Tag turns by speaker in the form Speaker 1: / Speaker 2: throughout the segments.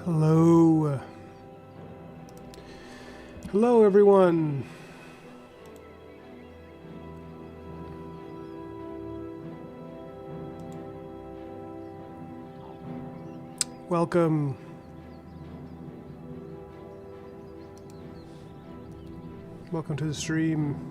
Speaker 1: Hello. Hello, everyone. Welcome. Welcome to the stream.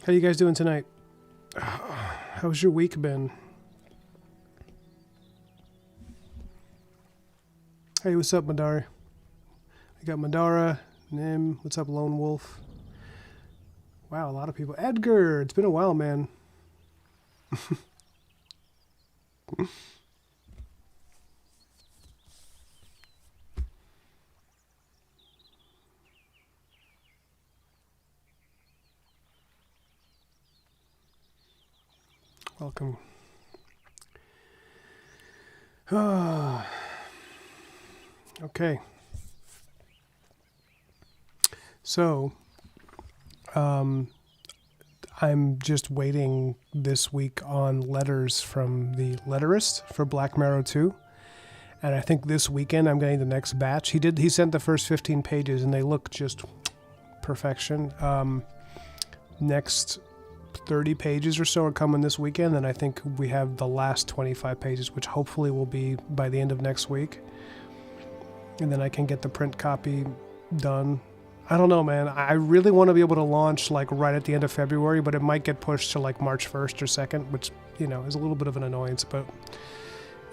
Speaker 1: How you guys doing tonight? How's your week been? Hey, what's up, Madara? We got Madara, Nim. What's up, Lone Wolf? Wow, a lot of people. Edgar, it's been a while, man. Welcome. Okay. So, I'm just waiting this week on letters from the letterist for Black Marrow 2. And I think this weekend I'm getting the next batch. He sent the first 15 pages and they look just perfection. Next 30 pages or so are coming this weekend, and I think we have the last 25 pages, which hopefully will be by the end of next week. And then I can get the print copy done. I don't know, man. I really want to be able to launch like right at the end of February, but it might get pushed to like March 1st or 2nd, which, you know, is a little bit of an annoyance, but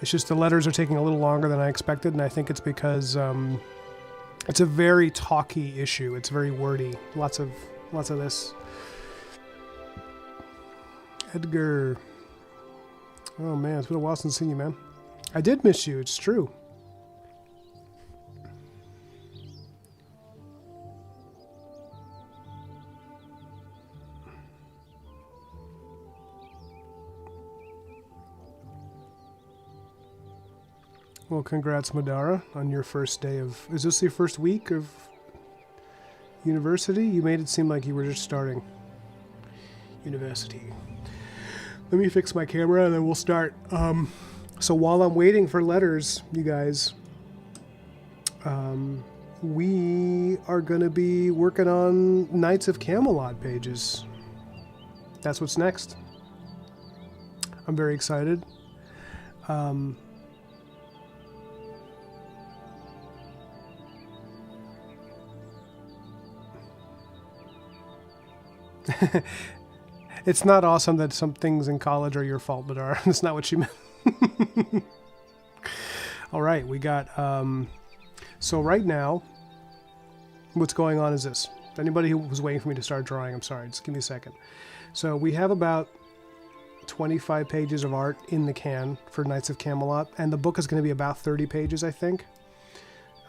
Speaker 1: it's just the letters are taking a little longer than I expected, and I think it's because it's a very talky issue. It's very wordy. Lots of this. Edgar. Oh man, it's been a while since I've seen you, man. I did miss you, it's true. Well, congrats, Madara, on your first day of... Is this your first week of university? You made it seem like you were just starting university. Let me fix my camera and then we'll start. So while I'm waiting for letters, you guys, we are going to be working on Knights of Camelot pages. That's what's next. I'm very excited. It's not awesome that some things in college are your fault, Madara. That's not what you meant. All right, we got... so right now, what's going on is this. Anybody who was waiting for me to start drawing, I'm sorry, just give me a second. So we have about 25 pages of art in the can for Knights of Camelot, and the book is going to be about 30 pages, I think,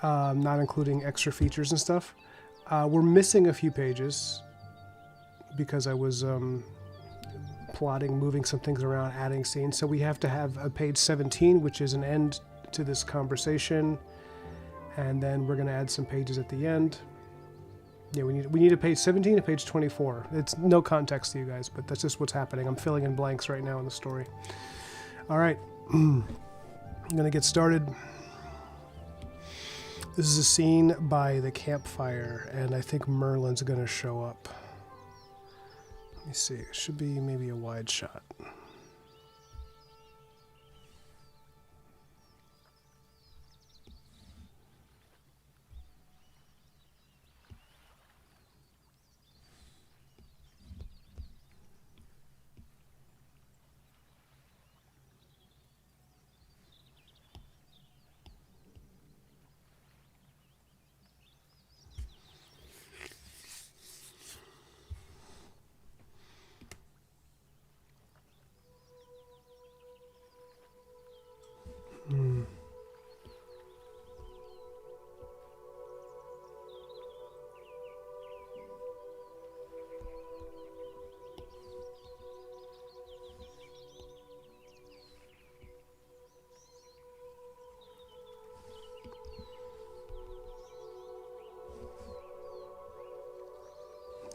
Speaker 1: not including extra features and stuff. We're missing a few pages because I was plotting, moving some things around, adding scenes. So we have to have a page 17, which is an end to this conversation, and then we're going to add some pages at the end. Yeah, we need a page 17 and page 24. It's no context to you guys, but that's just what's happening. I'm filling in blanks right now in the story. All right, I'm going to get started. This is a scene by the campfire, and I think Merlin's going to show up. Let me see, it should be maybe a wide shot.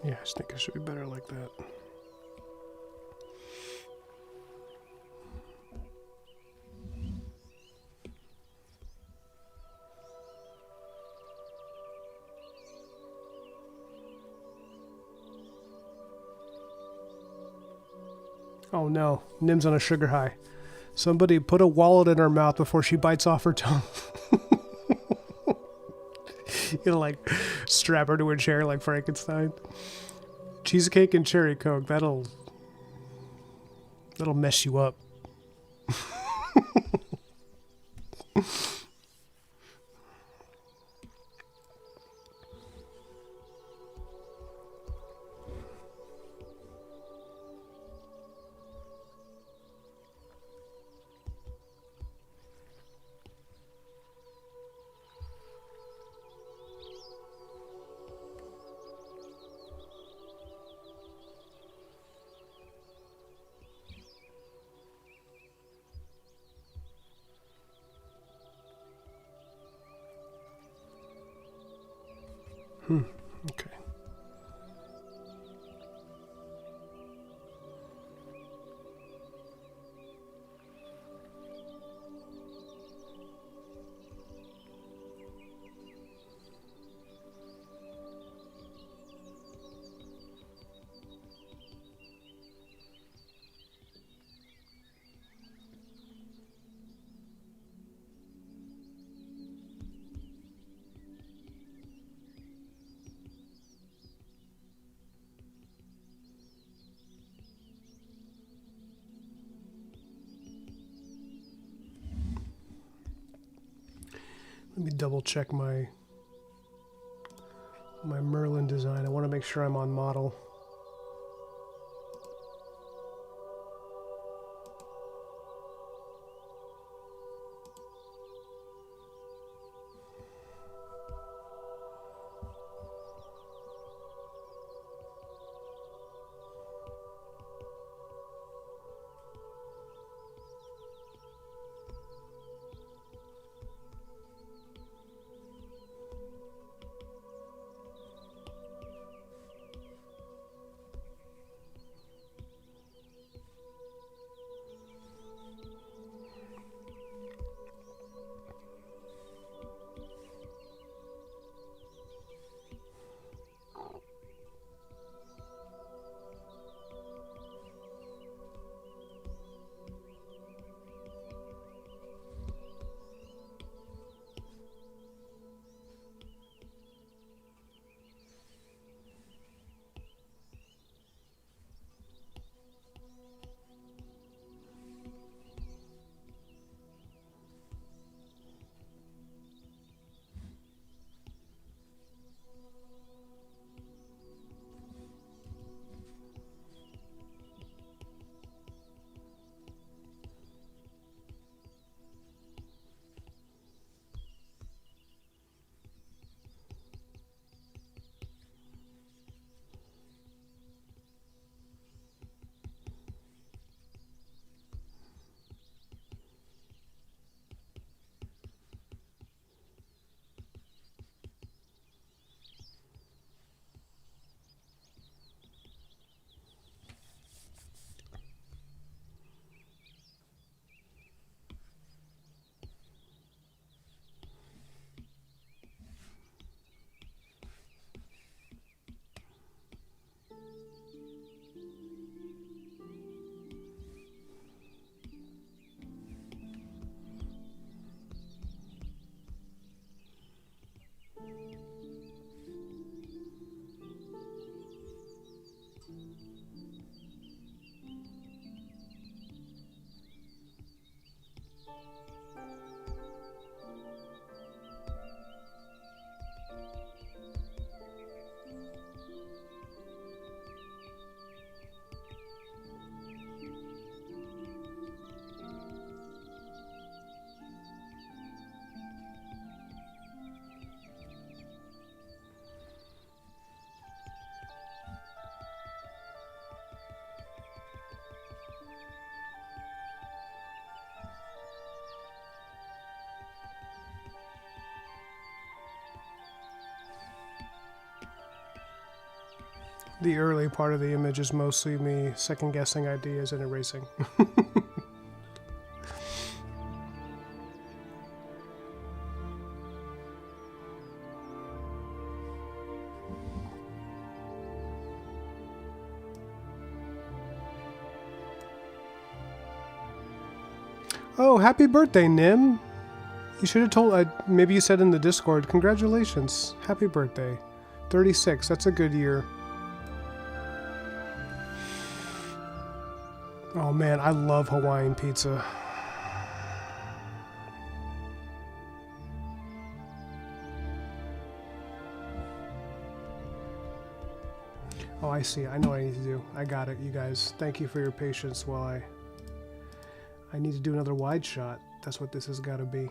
Speaker 1: Yeah, I think it should be better like that. Oh no, Nim's on a sugar high. Somebody put a wallet in her mouth before she bites off her tongue. You know, like strap her to a chair like Frankenstein. Cheesecake and cherry coke, that'll mess you up. Okay. Let me double check my Merlin design. I want to make sure I'm on model. The early part of the image is mostly me second guessing ideas and erasing. Oh, happy birthday, Nim! You should have told, maybe you said in the Discord, congratulations, happy birthday. 36, that's a good year. Oh man, I love Hawaiian pizza. Oh, I see. I know what I need to do. I got it, you guys. Thank you for your patience while I need to do another wide shot. That's what this has got to be.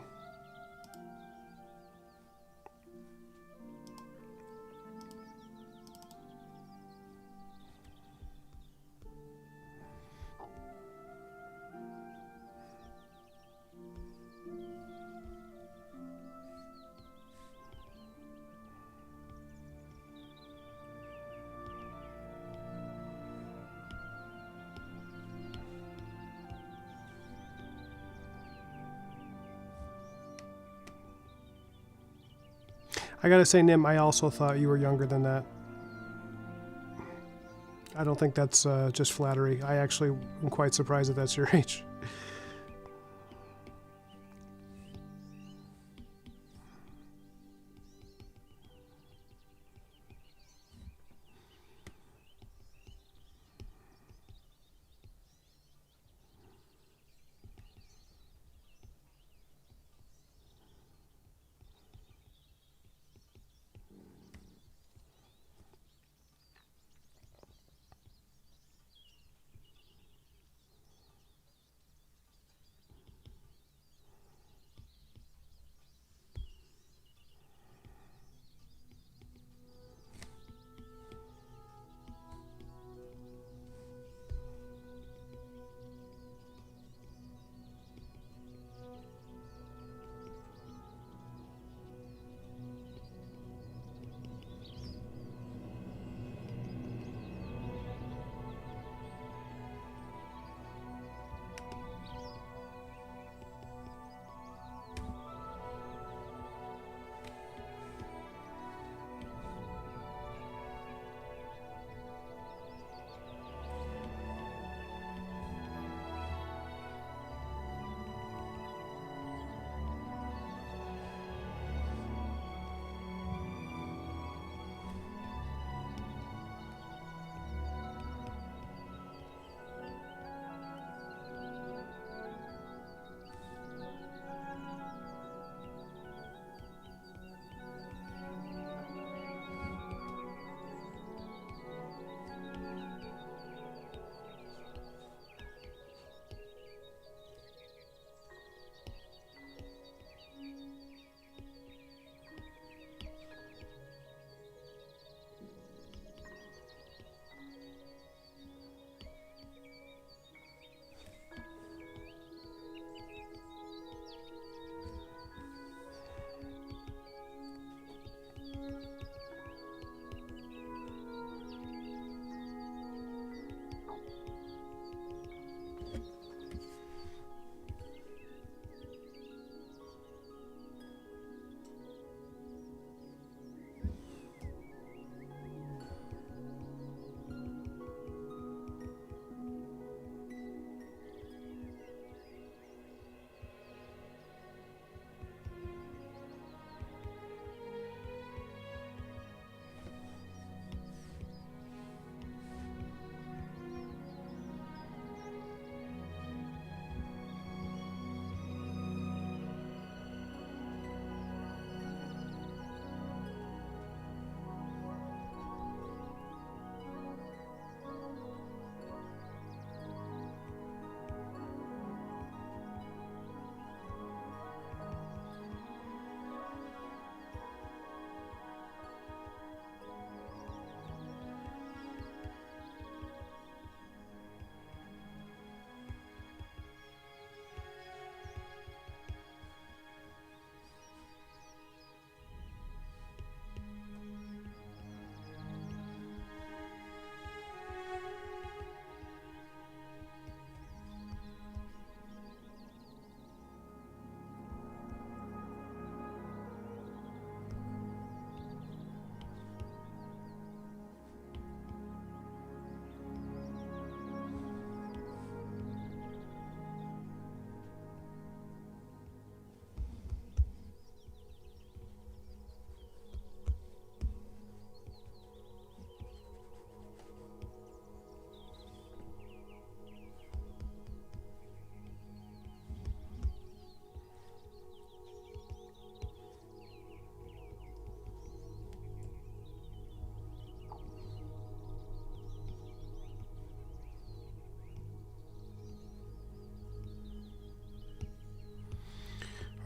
Speaker 1: I gotta say, Nim, I also thought you were younger than that. I don't think that's just flattery. I actually am quite surprised that that's your age.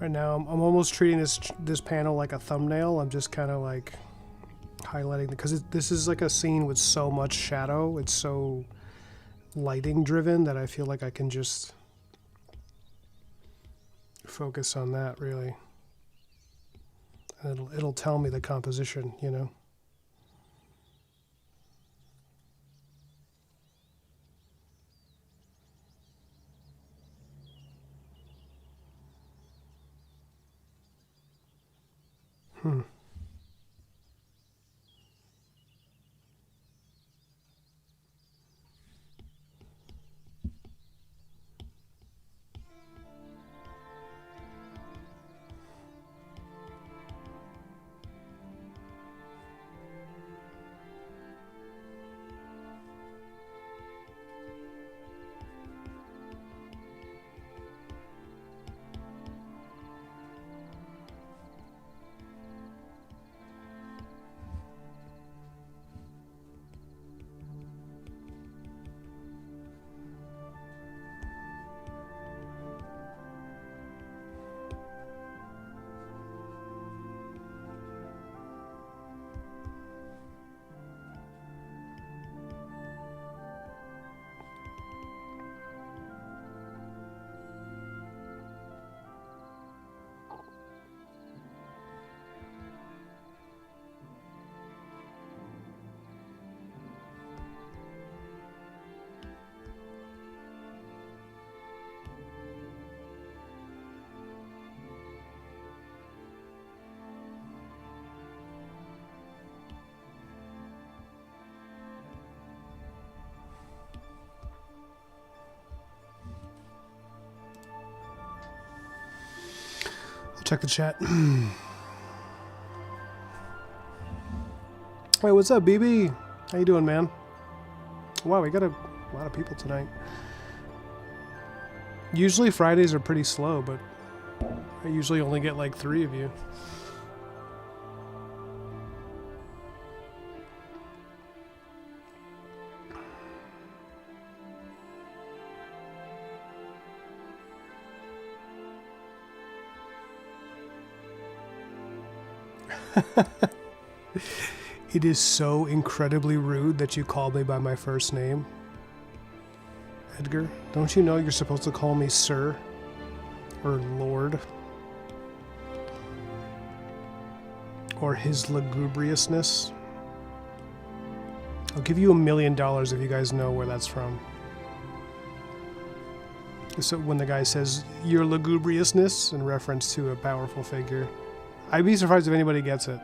Speaker 1: Right now, I'm almost treating this panel like a thumbnail. I'm just kind of like highlighting because this is like a scene with so much shadow. It's so lighting driven that I feel like I can just focus on that really. And it'll tell me the composition, you know. Check the chat. Hey, what's up, BB? How you doing, man? Wow, we got a lot of people tonight. Usually Fridays are pretty slow, but I usually only get like 3 of you. It is so incredibly rude that you called me by my first name. Edgar, don't you know you're supposed to call me sir or lord? Or his lugubriousness? I'll give you $1 million if you guys know where that's from. So when the guy says your lugubriousness in reference to a powerful figure. I'd be surprised if anybody gets it.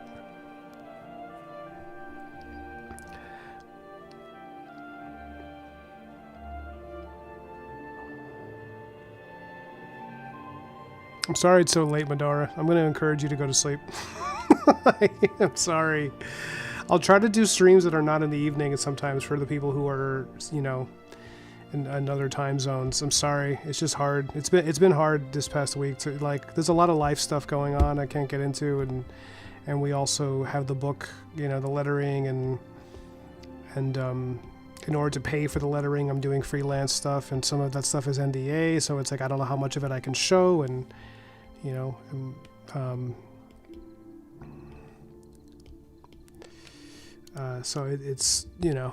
Speaker 1: I'm sorry it's so late, Madara. I'm going to encourage you to go to sleep. I'm sorry. I'll try to do streams that are not in the evening sometimes for the people who are, you know, in other time zones. I'm sorry. It's just hard. It's been hard this past week. To, like, there's a lot of life stuff going on I can't get into, and we also have the book, you know, the lettering, and in order to pay for the lettering, I'm doing freelance stuff, and some of that stuff is NDA, so it's like I don't know how much of it I can show, and you know, so it's, you know,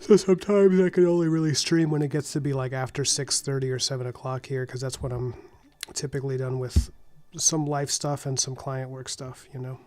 Speaker 1: so sometimes I can only really stream when it gets to be like after 6:30 or 7 o'clock here, because that's when I'm typically done with some life stuff and some client work stuff, you know.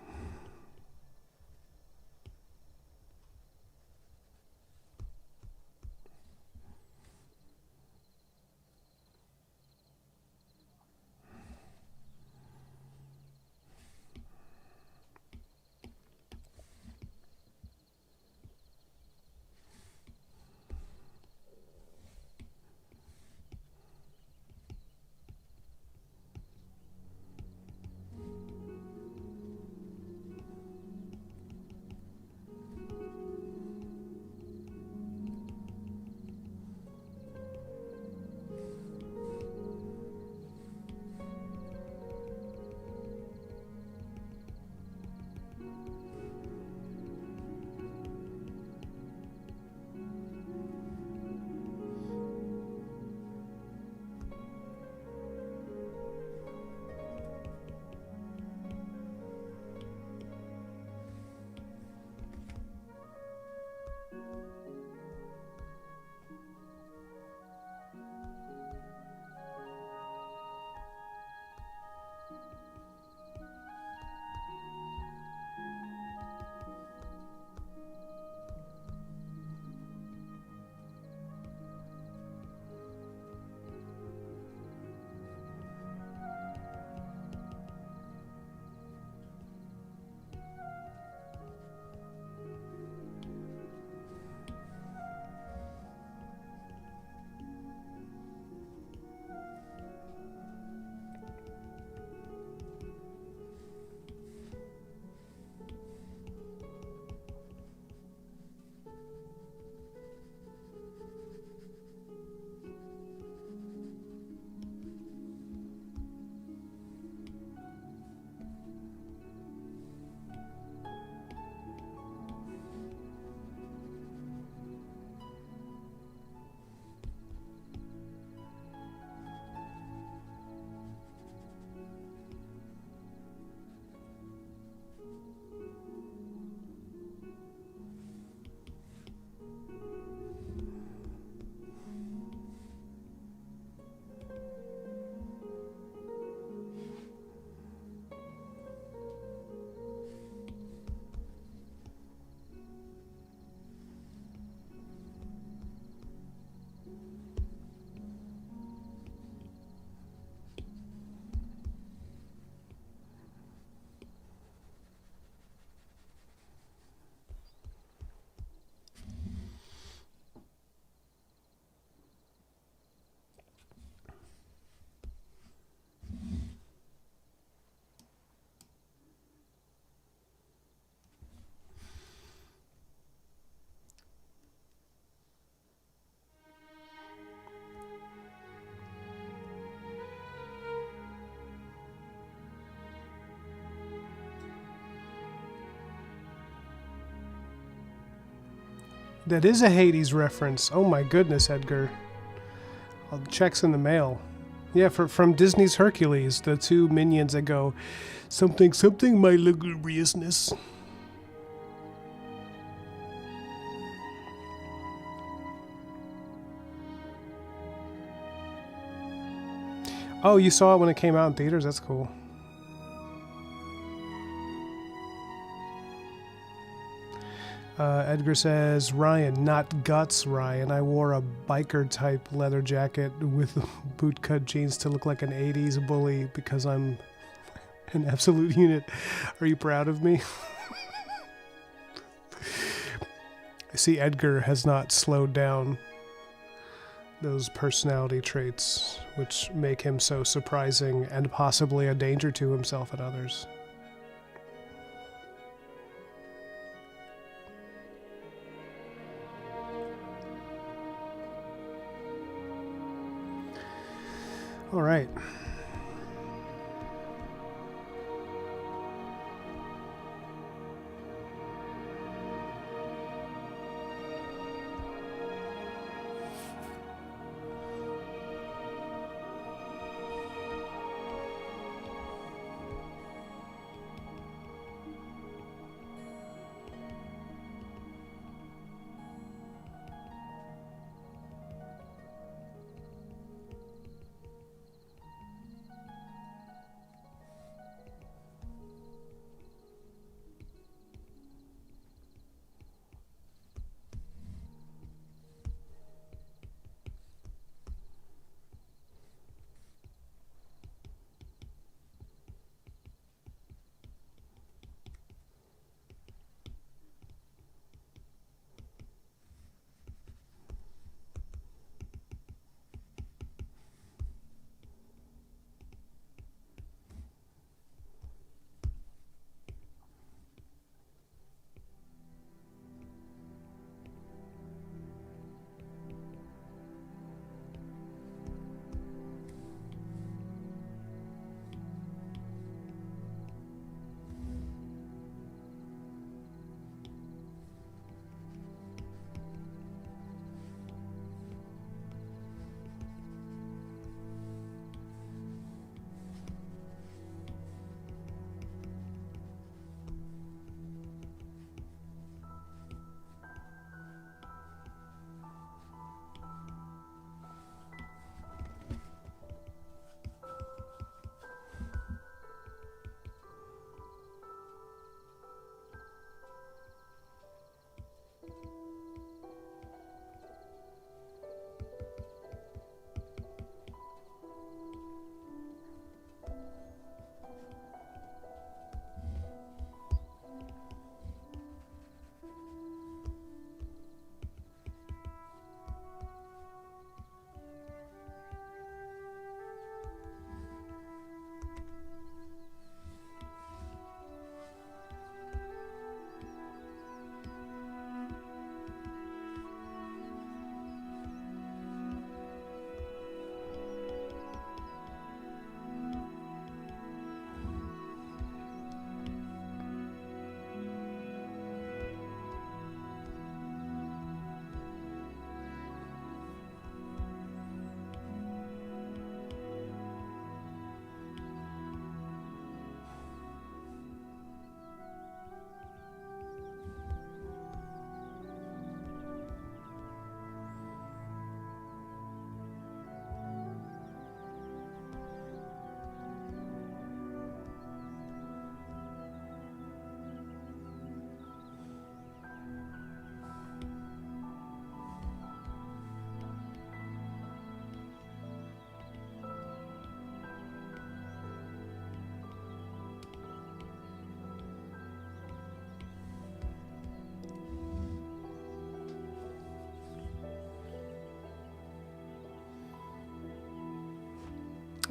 Speaker 1: That is a Hades reference. Oh my goodness, Edgar. All the checks in the mail. Yeah, from Disney's Hercules, the two minions that go, something, something, my lugubriousness. Oh, you saw it when it came out in theaters? That's cool. Edgar says, Ryan, not Guts, Ryan. I wore a biker-type leather jacket with bootcut jeans to look like an 80s bully because I'm an absolute unit. Are you proud of me? I see Edgar has not slowed down those personality traits which make him so surprising and possibly a danger to himself and others. All right.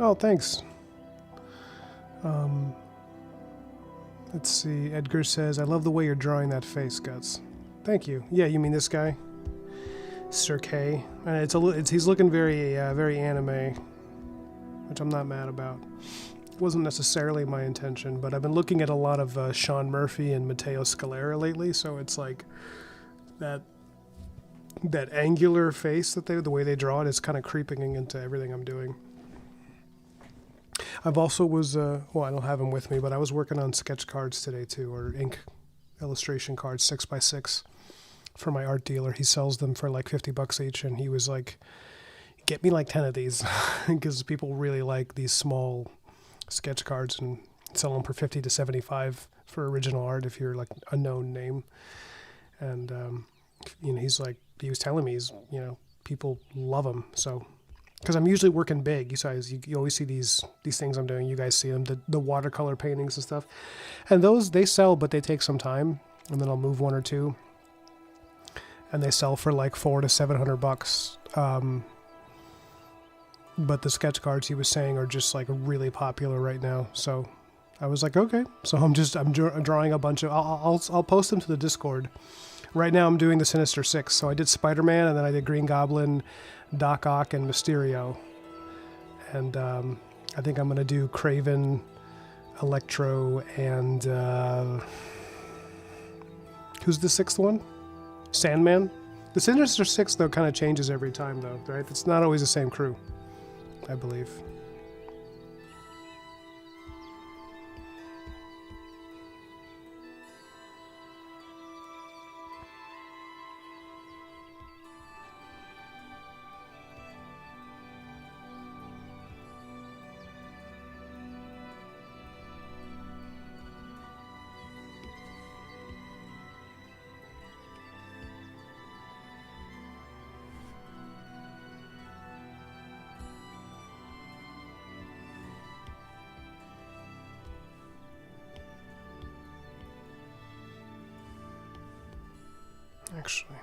Speaker 1: Oh, thanks. Let's see. Edgar says, I love the way you're drawing that face, Guts. Thank you. Yeah, you mean this guy? Sir K. He's looking very very anime, which I'm not mad about. It wasn't necessarily my intention, but I've been looking at a lot of Sean Murphy and Matteo Scalera lately, so it's like that that angular face that the way they draw it is kind of creeping into everything I'm doing. I've also well, I don't have them with me, but I was working on sketch cards today too, or ink illustration cards, 6x6, for my art dealer. He sells them for like $50 each, and he was like, get me like 10 of these, because people really like these small sketch cards, and sell them for 50 to 75 for original art if you're like a known name. And you know, he was telling me, people love them. So, because I'm usually working big, you always see these things I'm doing. You guys see them, the watercolor paintings and stuff, and those they sell, but they take some time, and then I'll move one or two, and they sell for like $400 to $700. But the sketch cards he was saying are just like really popular right now. So I was like, okay. So I'm drawing a bunch of. I'll post them to the Discord. Right now I'm doing the Sinister Six. So I did Spider-Man, and then I did Green Goblin, Doc Ock, and Mysterio. And I think I'm gonna do Kraven, Electro, and who's the sixth one? Sandman. The Sinister Six though kind of changes every time though, right? It's not always the same crew, I believe. Actually.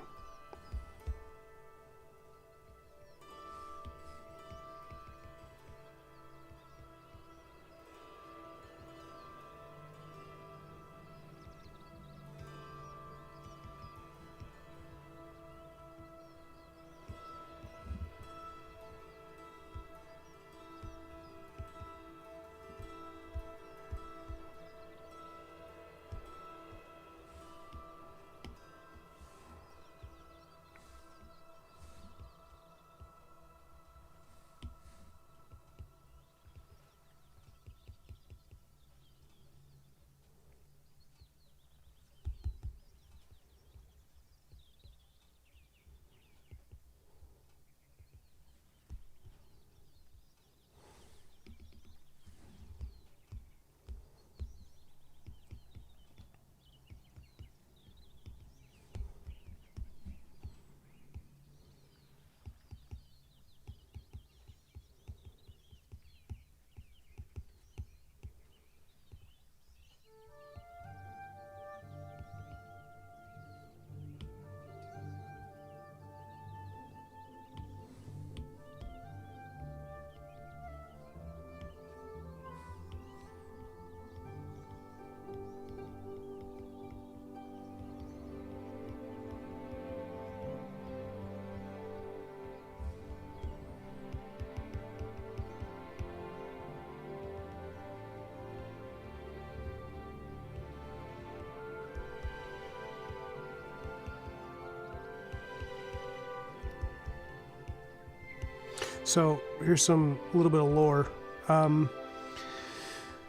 Speaker 1: So here's a little bit of lore.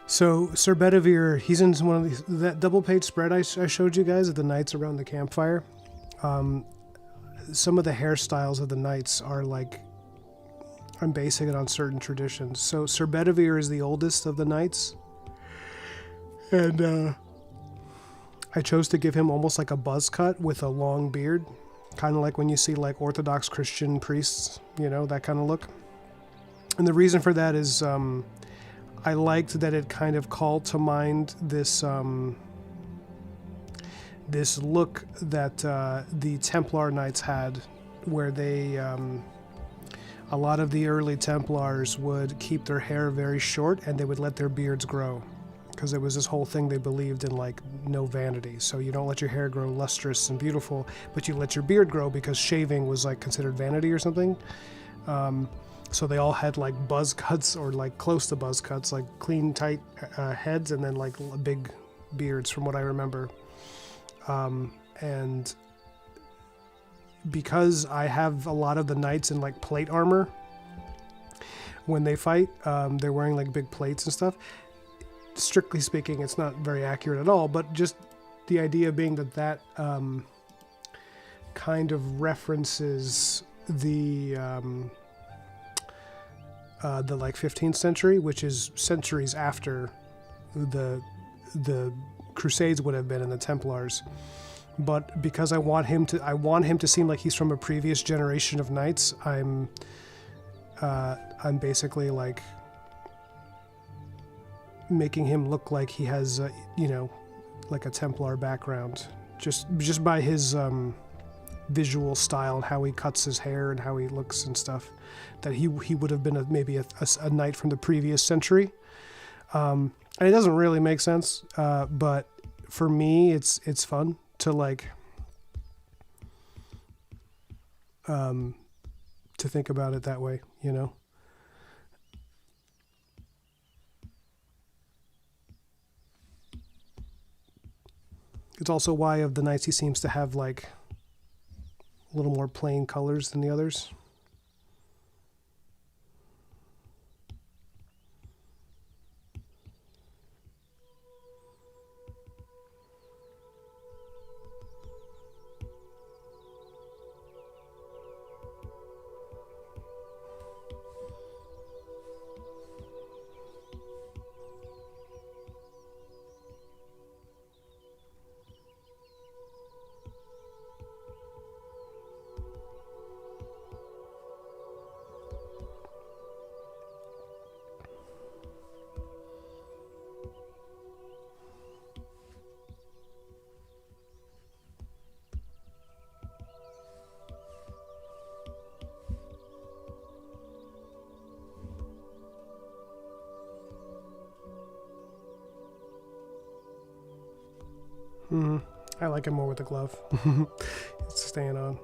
Speaker 1: So Sir Bedivere, he's in one of these, that double page spread I showed you guys of the knights around the campfire. Some of the hairstyles of the knights are like, I'm basing it on certain traditions. So Sir Bedivere is the oldest of the knights, and I chose to give him almost like a buzz cut with a long beard, kind of like when you see like Orthodox Christian priests, that kind of look. And the reason for that is I liked that it kind of called to mind this this look that the Templar Knights had, where they a lot of the early Templars would keep their hair very short and they would let their beards grow, because it was this whole thing they believed in, like no vanity. So you don't let your hair grow lustrous and beautiful, but you let your beard grow, because shaving was like considered vanity or something. So they all had like buzz cuts, or like close to buzz cuts, like clean, tight heads, and then like big beards, from what I remember. And because I have a lot of the knights in like plate armor. When they fight, they're wearing like big plates and stuff. Strictly speaking, it's not very accurate at all, but just the idea being that kind of references the like 15th century, which is centuries after the Crusades would have been and the Templars. But because I want him to seem like he's from a previous generation of knights, I'm basically like making him look like he has like a Templar background, just by his visual style and how he cuts his hair and how he looks and stuff, that he would have been maybe a knight from the previous century. And it doesn't really make sense, but for me it's fun to like to think about it that way, you know. It's also why of the knights he seems to have like a little more plain colors than the others. I like it more with the glove. It's staying on.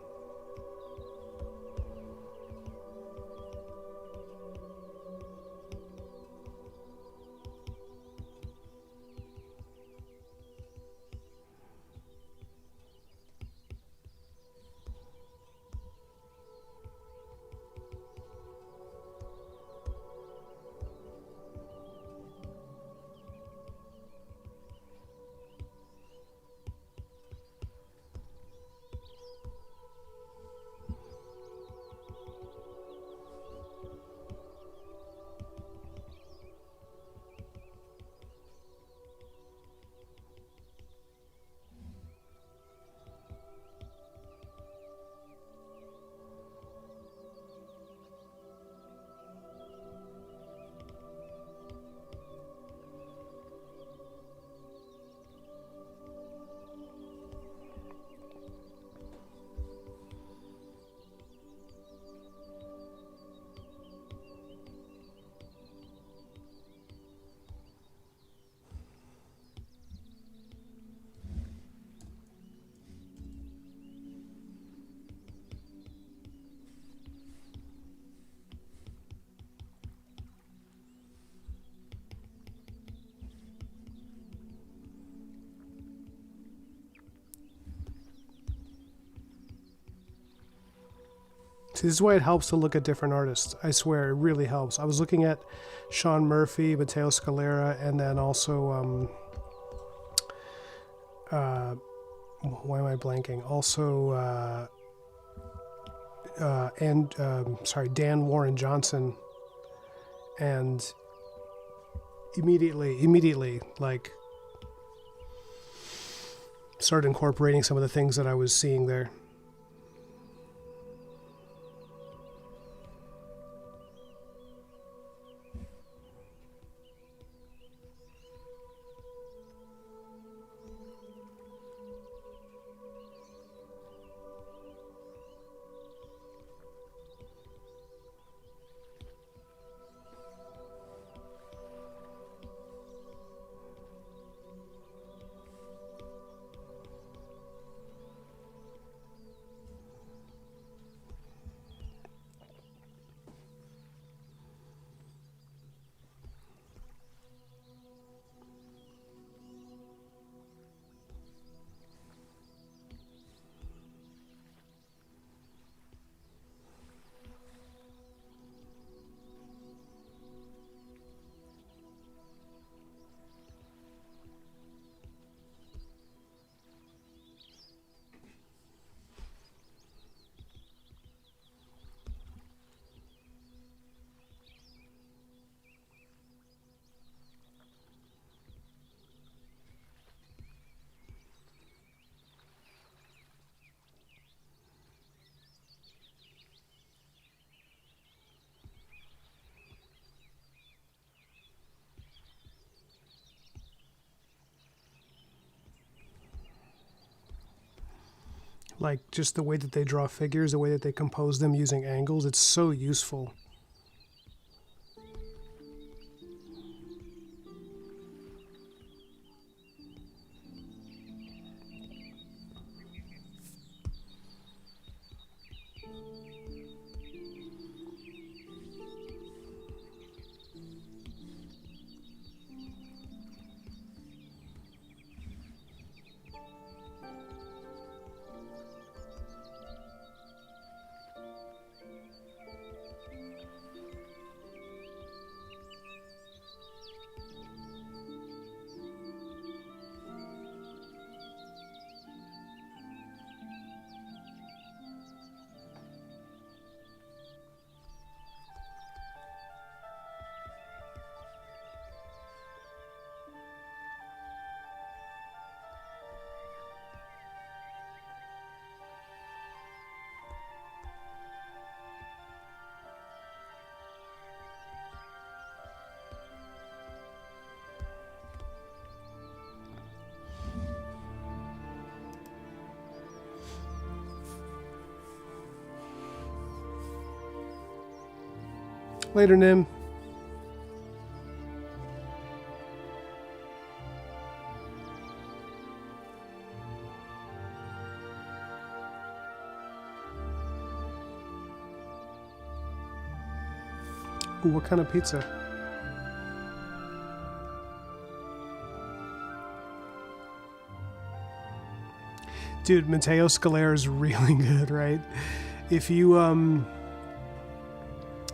Speaker 1: See, this is why it helps to look at different artists. I swear, it really helps. I was looking at Sean Murphy, Matteo Scalera, and then also, why am I blanking? Also, Dan Warren Johnson, and immediately, like, started incorporating some of the things that I was seeing there. Like just the way that they draw figures, the way that they compose them using angles, it's so useful. Later, Nim. Ooh, what kind of pizza? Dude, Matteo Scalera is really good, right? If you,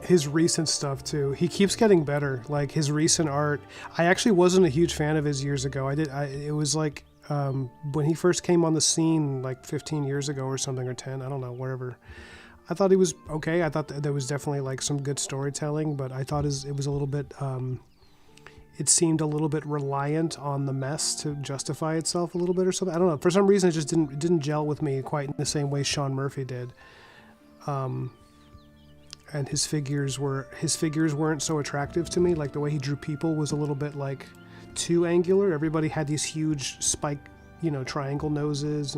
Speaker 1: his recent stuff too, he keeps getting better. Like his recent art, I actually wasn't a huge fan of his years ago. It was like, when he first came on the scene like 15 years ago or something, or 10, I don't know, wherever. I thought he was okay. I thought that there was definitely like some good storytelling, but I thought it was a little bit, it seemed a little bit reliant on the mess to justify itself a little bit or something. I don't know. For some reason, it just didn't gel with me quite in the same way Sean Murphy did. And his figures weren't so attractive to me. Like the way he drew people was a little bit like too angular. Everybody had these huge spike, triangle noses,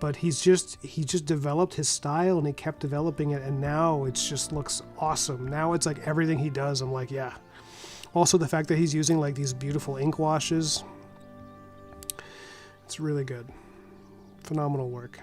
Speaker 1: but he just developed his style and he kept developing it, and now it just looks awesome. Now it's like everything he does, I'm like, yeah. Also the fact that he's using like these beautiful ink washes, it's really good. Phenomenal work.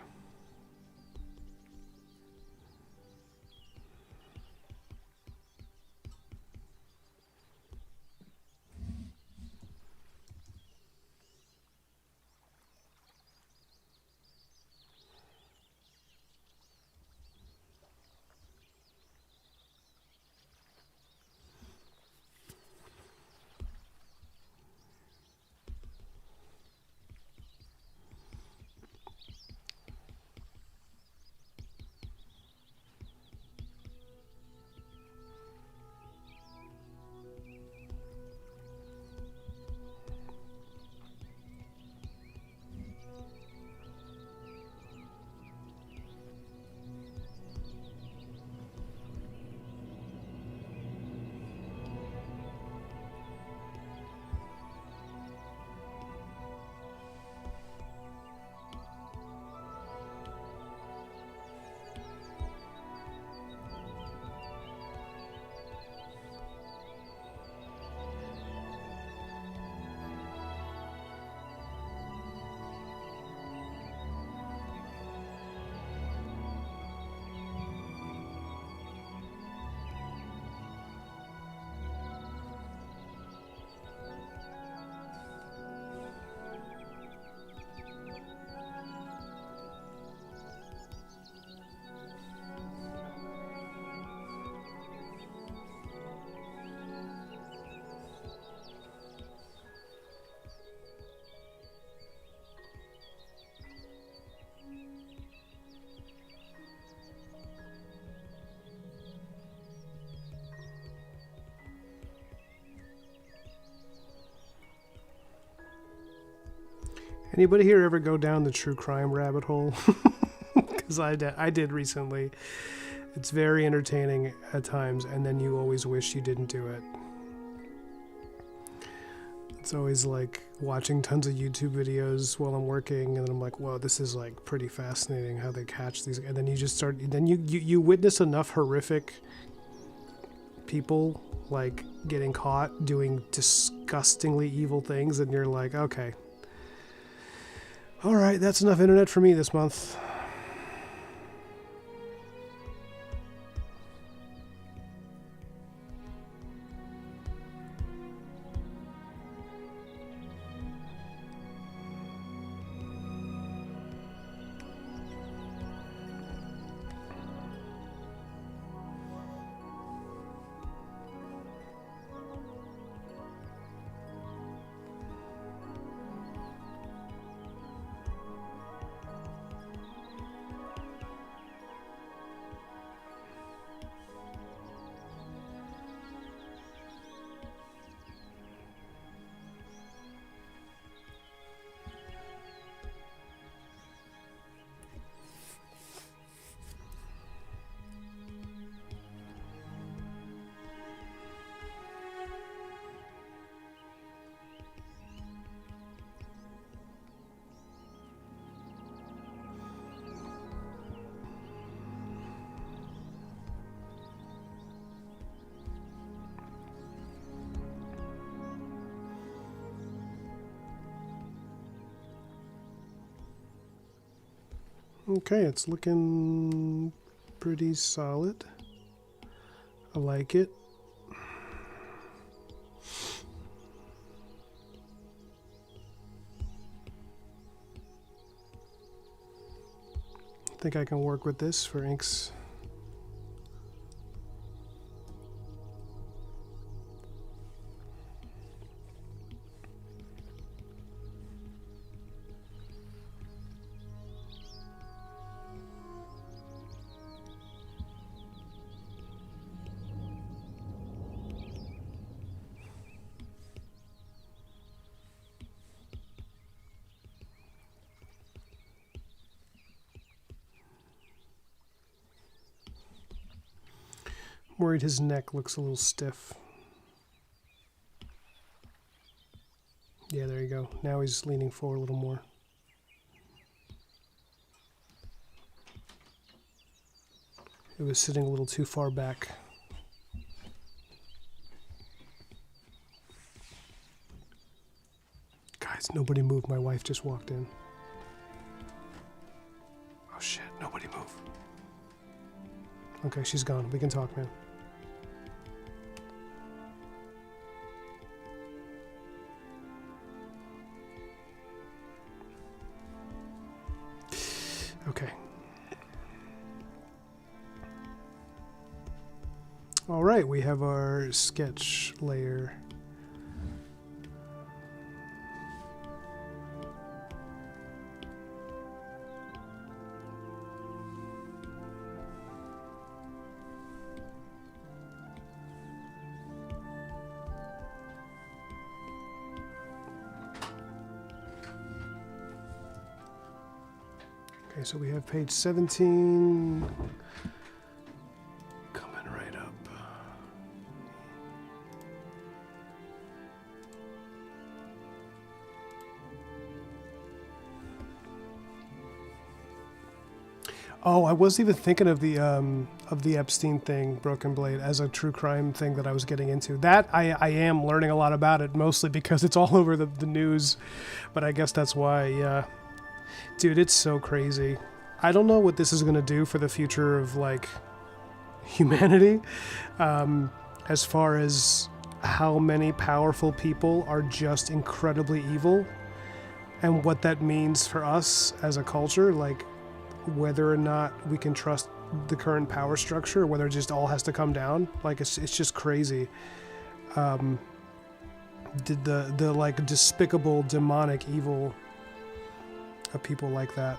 Speaker 1: Anybody here ever go down the true crime rabbit hole? Because I did recently. It's very entertaining at times, and then you always wish you didn't do it. It's always like watching tons of YouTube videos while I'm working, and then I'm like, whoa, this is like pretty fascinating how they catch these. And then you just start, then you witness enough horrific people like getting caught doing disgustingly evil things, and you're like, okay, all right, that's enough internet for me this month. Okay, it's looking pretty solid. I like it. I think I can work with this for inks. Worried his neck looks a little stiff. Yeah, there you go. Now he's leaning forward a little more. It was sitting a little too far back. Guys, nobody move. My wife just walked in. Oh shit, nobody move. Okay, she's gone. We can talk now. Okay. All right, we have our sketch layer. Okay, so we have page 17 coming right up. Oh, I wasn't even thinking of the Epstein thing, Broken Blade, as a true crime thing that I was getting into. That I am learning a lot about it, mostly because it's all over the news. But I guess that's why, yeah. Dude, it's so crazy. I don't know what this is going to do for the future of, like, humanity, as far as how many powerful people are just incredibly evil, and what that means for us as a culture, like, whether or not we can trust the current power structure, or whether it just all has to come down. Like, it's just crazy. The like despicable demonic evil of people like that.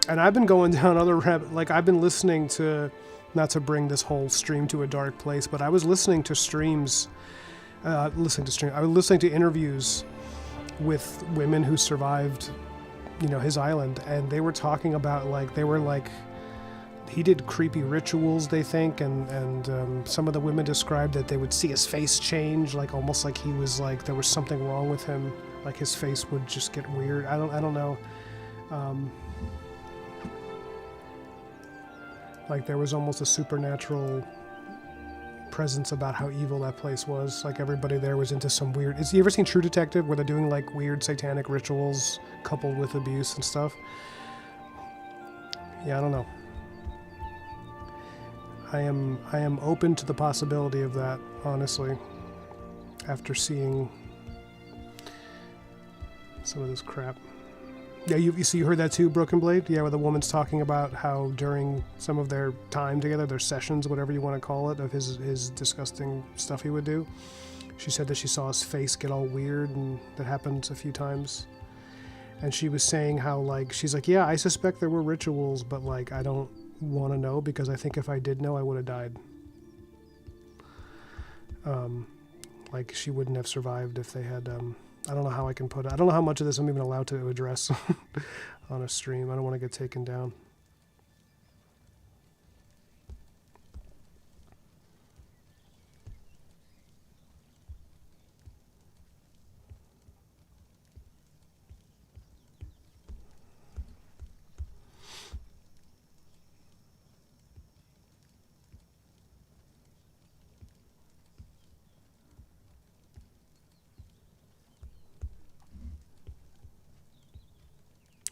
Speaker 1: And I've been going down other like, I've been listening to, not to bring this whole stream to a dark place, but I was listening to streams, I was listening to interviews with women who survived, you know, his island, and they were talking about, like, they were like he did creepy rituals, they think, and some of the women described that they would see his face change, like almost like he was like there was something wrong with him, like his face would just get weird. I don't know. Like there was almost a supernatural presence about how evil that place was. Like everybody there was into some weird. You ever seen True Detective, where they're doing like weird satanic rituals coupled with abuse and stuff? Yeah, I don't know. I am open to the possibility of that, honestly, after seeing some of this crap. Yeah, you heard that too, Broken Blade? Yeah, where the woman's talking about how during some of their time together, their sessions, whatever you want to call it, of his disgusting stuff he would do, she said that she saw his face get all weird, and that happened a few times. And she was saying how, like, she's like, yeah, I suspect there were rituals, but, like, I don't want to know, because I think if I did know, I would have died. Like, she wouldn't have survived if they had, I don't know how I can put it. I don't know how much of this I'm even allowed to address on a stream. I don't want to get taken down.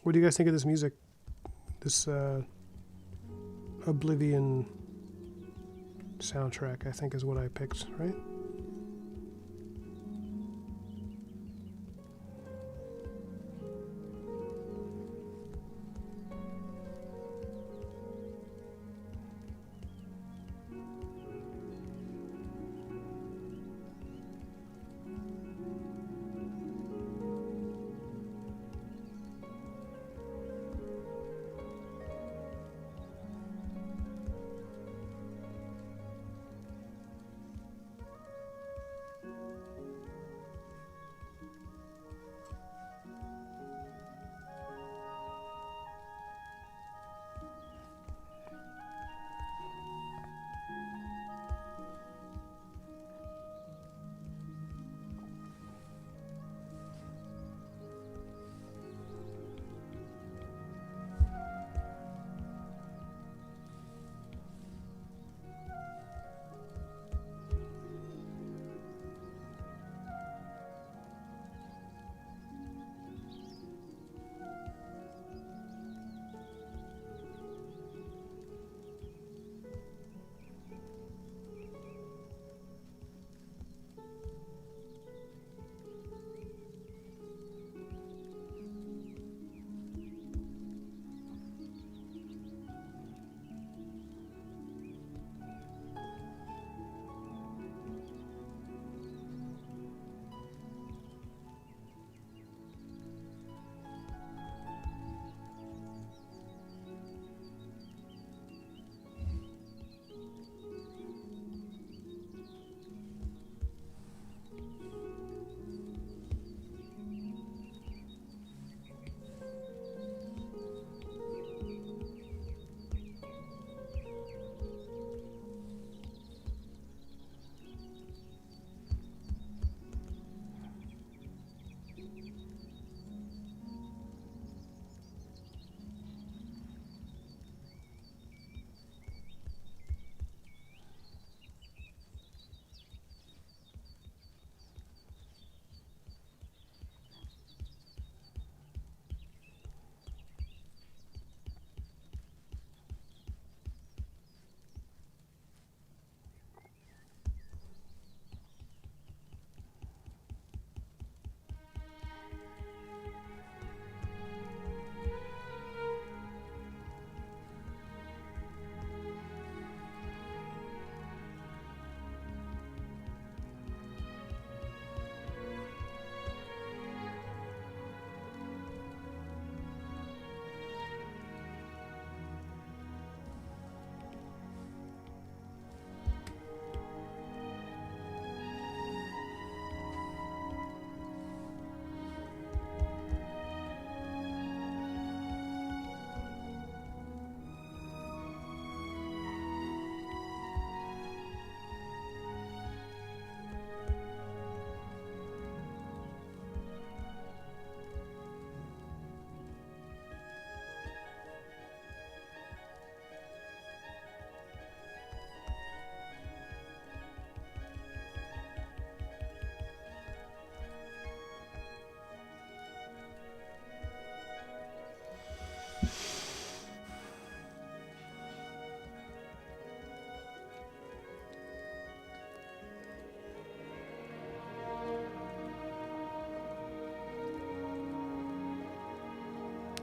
Speaker 1: What do you guys think of this music? This Oblivion soundtrack, I think, is what I picked, right?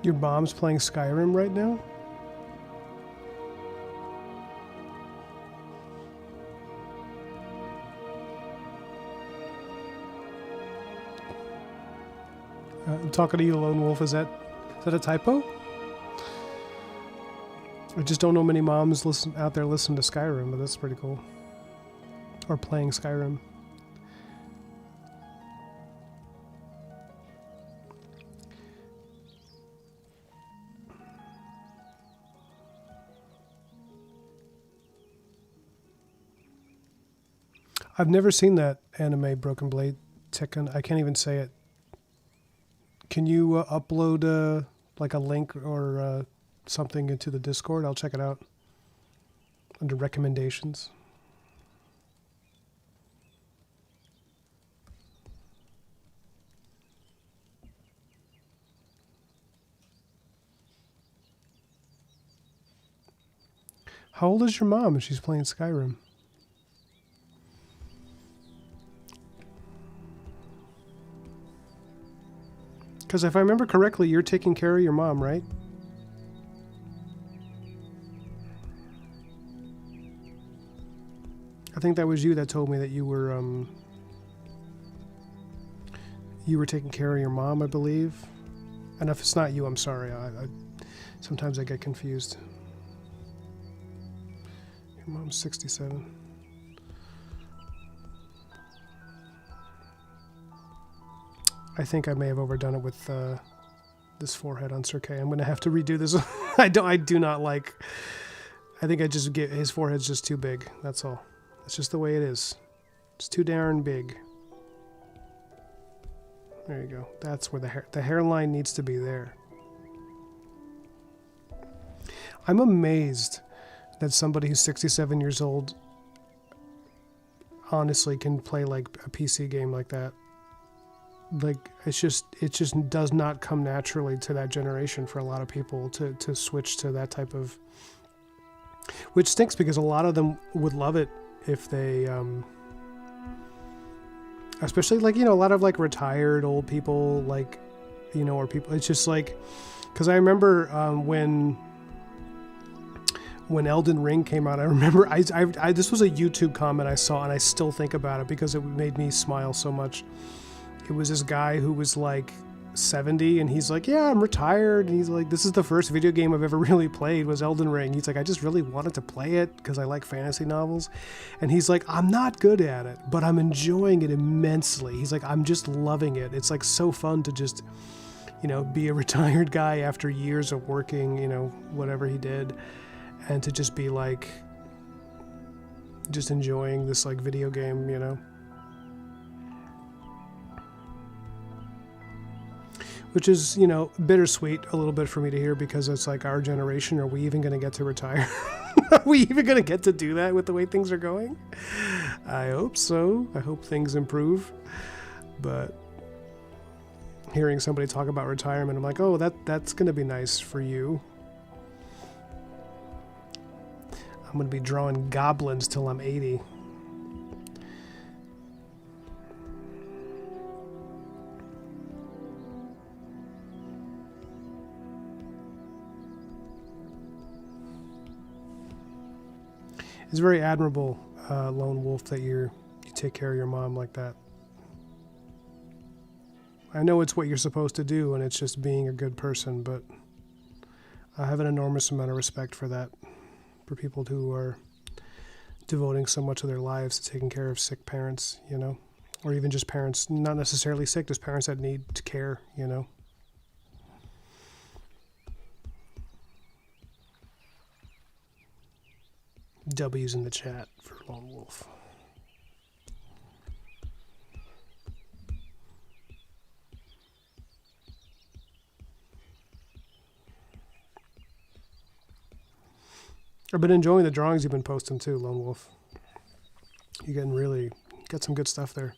Speaker 1: Your mom's playing Skyrim right now? I'm talking to you, Lone Wolf. Is that a typo? I just don't know many moms out there listen to Skyrim, but that's pretty cool. Or playing Skyrim. I've never seen that anime, Broken Blade Tekken. I can't even say it. Can you upload like a link or something into the Discord? I'll check it out under recommendations. How old is your mom if she's playing Skyrim? Because if I remember correctly, you're taking care of your mom, right? I think that was you that told me that you were taking care of your mom, I believe. And if it's not you, I'm sorry. Sometimes I get confused. Your mom's 67. I think I may have overdone it with this forehead on Sir Kay. I'm gonna have to redo this. I do not like. I think his forehead's just too big. That's all. It's just the way it is. It's too darn big. There you go. That's where the hairline needs to be there. I'm amazed that somebody who's 67 years old honestly can play like a PC game like that. Like it just does not come naturally to that generation for a lot of people to switch to that type of, which stinks because a lot of them would love it if they especially like, you know, a lot of like retired old people, like, you know, or people, it's just like, because I remember when Elden Ring came out, I remember this was a YouTube comment I saw and I still think about it because it made me smile so much. It was this guy who was like 70 and he's like, yeah, I'm retired. And he's like, this is the first video game I've ever really played was Elden Ring. He's like, I just really wanted to play it because I like fantasy novels. And he's like, I'm not good at it, but I'm enjoying it immensely. He's like, I'm just loving it. It's like so fun to just, you know, be a retired guy after years of working, you know, whatever he did. And to just be like, just enjoying this like video game, you know. Which is, you know, bittersweet a little bit for me to hear because it's like our generation. Are we even going to get to retire? Are we even going to get to do that with the way things are going? I hope so. I hope things improve. But hearing somebody talk about retirement, I'm like, oh, that's going to be nice for you. I'm going to be drawing goblins till I'm 80. It's very admirable, Lone Wolf, that you take care of your mom like that. I know it's what you're supposed to do, and it's just being a good person, but I have an enormous amount of respect for that, for people who are devoting so much of their lives to taking care of sick parents, you know, or even just parents, not necessarily sick, just parents that need care, you know. W's in the chat for Lone Wolf. I've been enjoying the drawings you've been posting too, Lone Wolf. You got some good stuff there.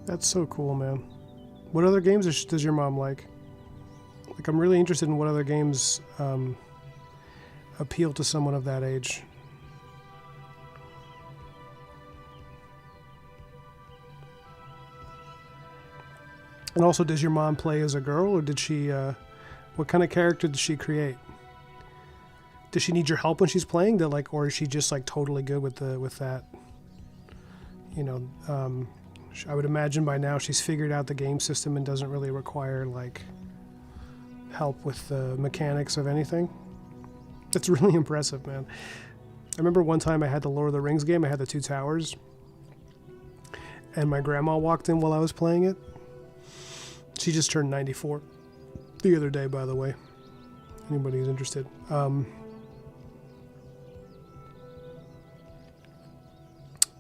Speaker 1: That's so cool, man. What other games does your mom like? Like, I'm really interested in what other games appeal to someone of that age. And also, does your mom play as a girl, or did she? What kind of character did she create? Does she need your help when she's playing? That like, or is she just like totally good with that? You know, I would imagine by now she's figured out the game system and doesn't really require like help with the mechanics of anything. That's really impressive, man. I remember one time I had the Lord of the Rings game. I had the Two Towers, and my grandma walked in while I was playing it. She just turned 94 the other day, by the way. Anybody who's interested.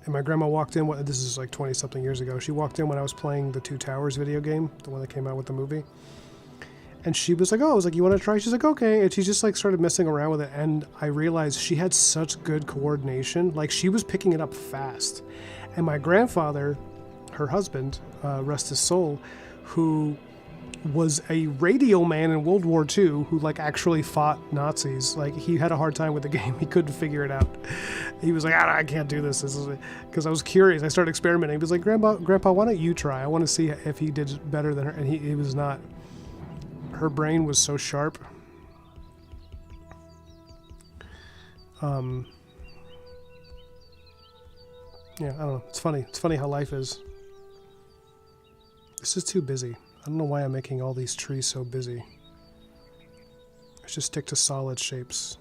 Speaker 1: And my grandma walked in. This is like 20-something years ago. She walked in when I was playing the Two Towers video game, the one that came out with the movie. And she was like, oh, I was like, you want to try? She's like, okay. And she just like started messing around with it. And I realized she had such good coordination. Like, she was picking it up fast. And my grandfather, her husband, rest his soul, who was a radio man in World War II, who like actually fought Nazis. Like, he had a hard time with the game. He couldn't figure it out. He was like, I can't do this. Because I was curious. I started experimenting. He was like, Grandpa, why don't you try? I want to see if he did better than her. And he was not. Her brain was so sharp. Yeah, I don't know. It's funny. It's funny how life is. This is too busy. I don't know why I'm making all these trees so busy. I should stick to solid shapes.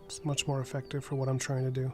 Speaker 1: It's much more effective for what I'm trying to do.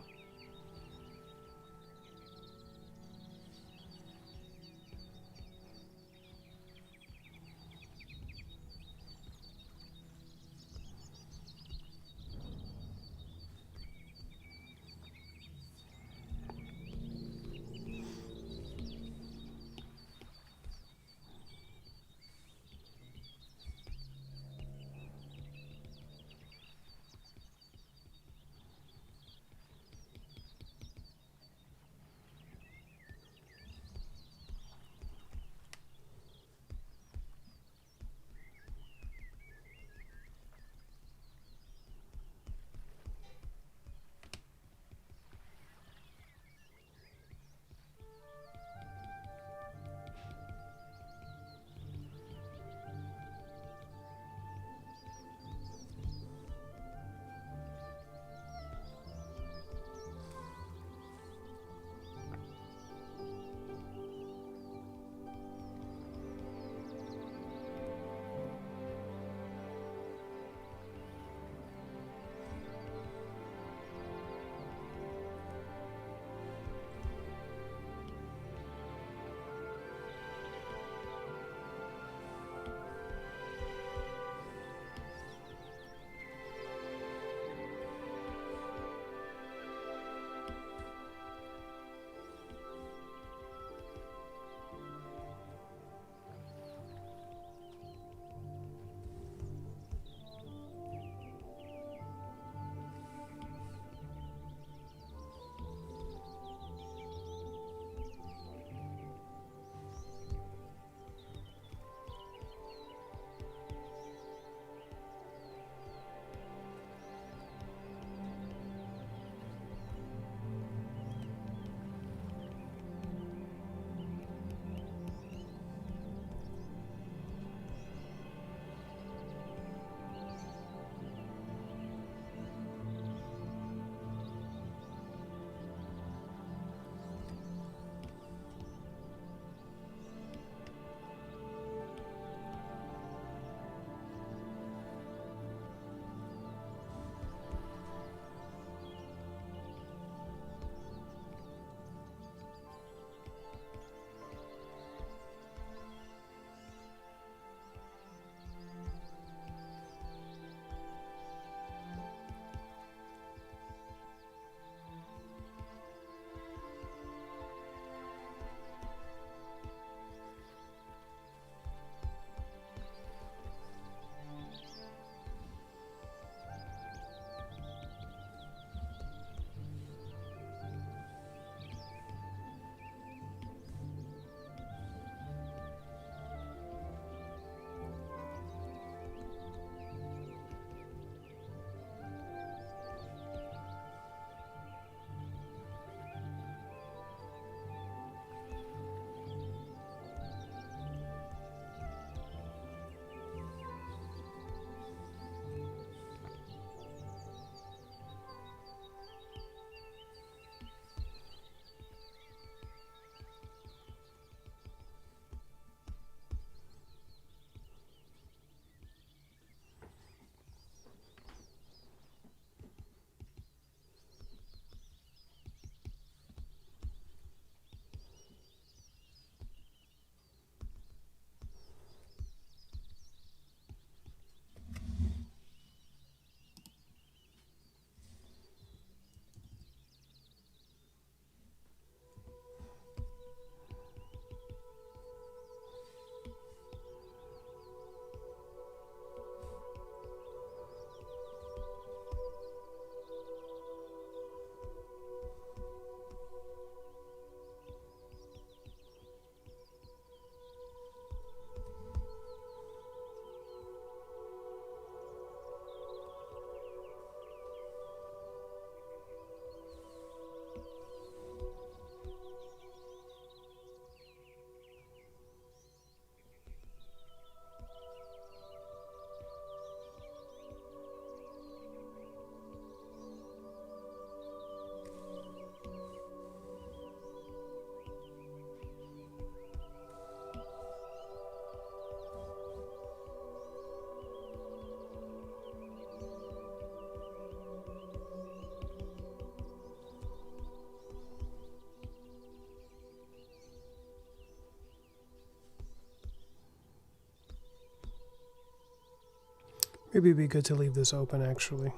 Speaker 1: Maybe it'd be good to leave this open, actually.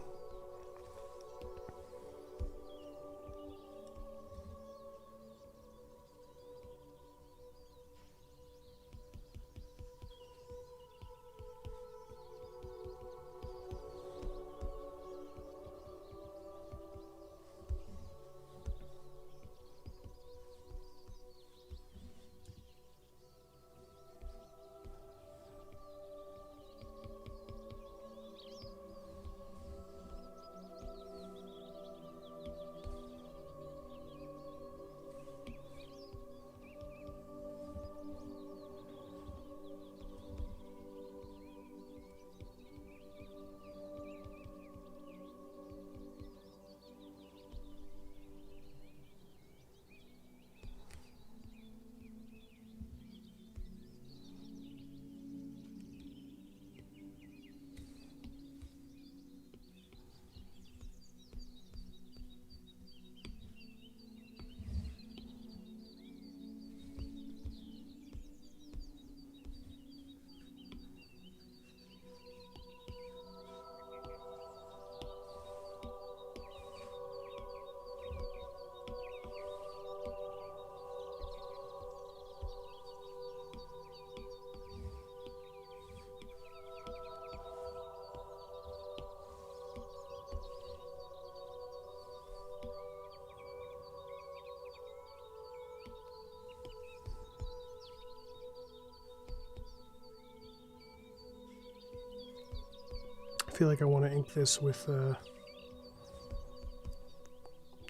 Speaker 1: I feel like I want to ink this with the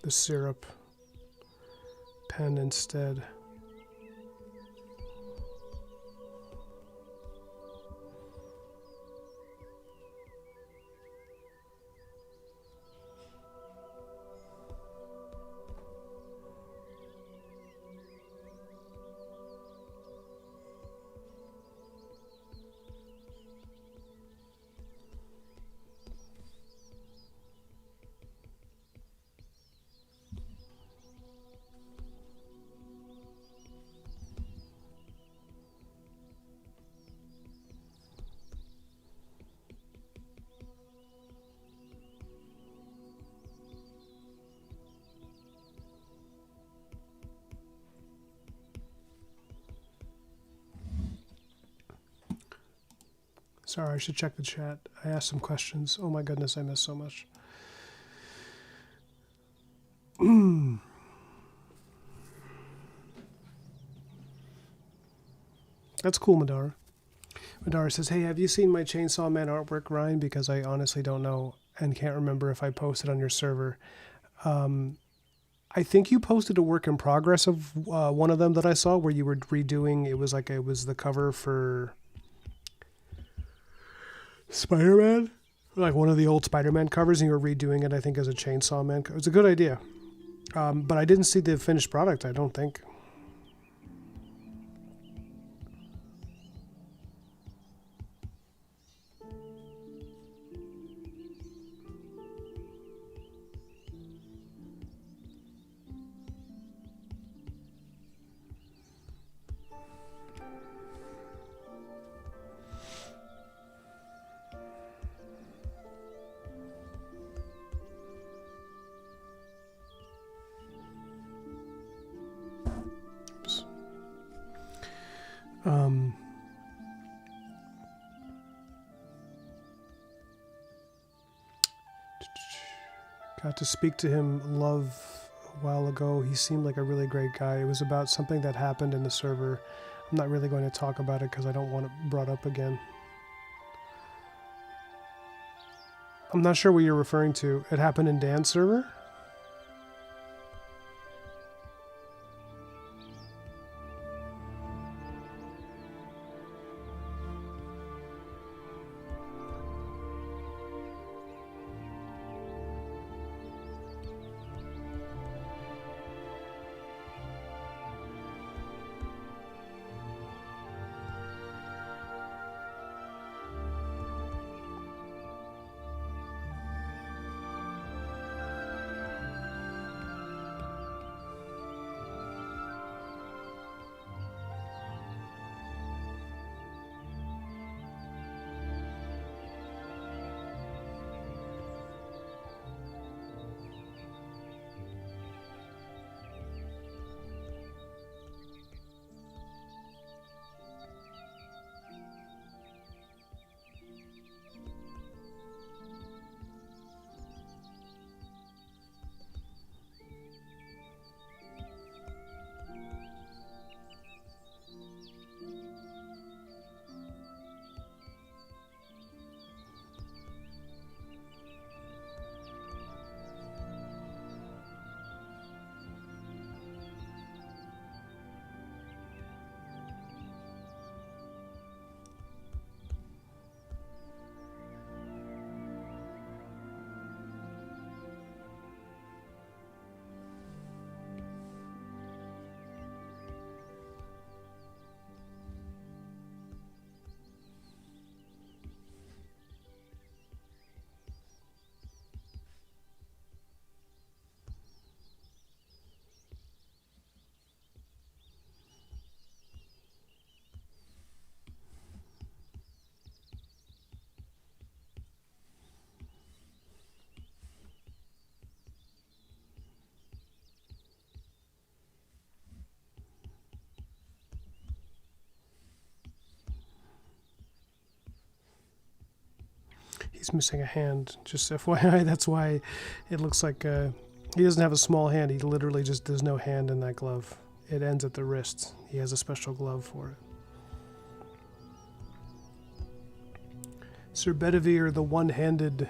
Speaker 1: syrup pen instead. Sorry, I should check the chat. I asked some questions. Oh my goodness, I missed so much. That's cool, Madara. Madara says, hey, have you seen my Chainsaw Man artwork, Ryan? Because I honestly don't know and can't remember if I posted on your server. I think you posted a work in progress of one of them that I saw where you were redoing, it was the cover for Spider-Man? Like one of the old Spider-Man covers, and you were redoing it, I think, as a Chainsaw Man. It's a good idea. But I didn't see the finished product, I don't think. Got to speak to him, Love, a while ago. He seemed like a really great guy. It was about something that happened in the server. I'm not really going to talk about it because I don't want it brought up again. I'm not sure what you're referring to. It happened in Dan's server? He's missing a hand. Just FYI, that's why it looks like he doesn't have a small hand. He literally just, there's no hand in that glove. It ends at the wrist. He has a special glove for it. Sir Bedivere, the one-handed.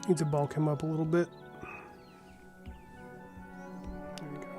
Speaker 1: Need to bulk him up a little bit. There you go.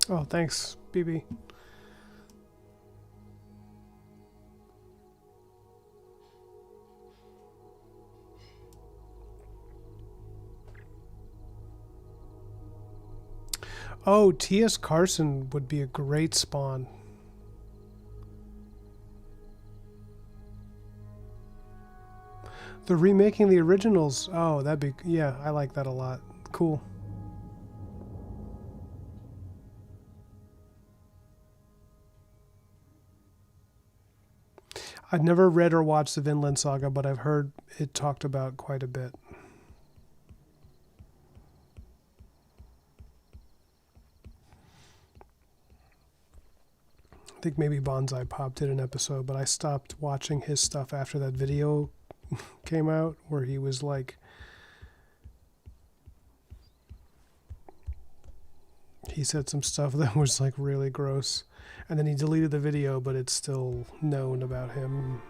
Speaker 1: Oh, thanks, BB. Oh, T.S. Carson would be a great spawn. They're remaking the originals. Oh, that'd be... Yeah, I like that a lot. Cool. I've never read or watched the Vinland Saga, but I've heard it talked about quite a bit. I think maybe Bonsai Pop did an episode, but I stopped watching his stuff after that video came out where he was like... He said some stuff that was like really gross. And then he deleted the video, but it's still known about him.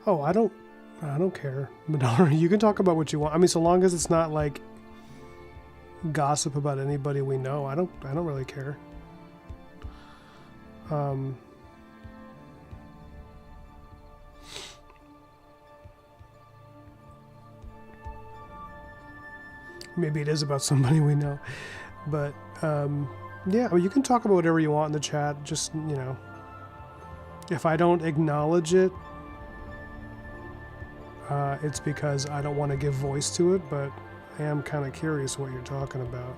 Speaker 1: Oh, I don't care, Madara. You can talk about what you want. I mean, so long as it's not like gossip about anybody we know, I don't really care. Maybe it is about somebody we know, but yeah, well, you can talk about whatever you want in the chat. Just, you know, if I don't acknowledge it, it's because I don't want to give voice to it, but I am kind of curious what you're talking about.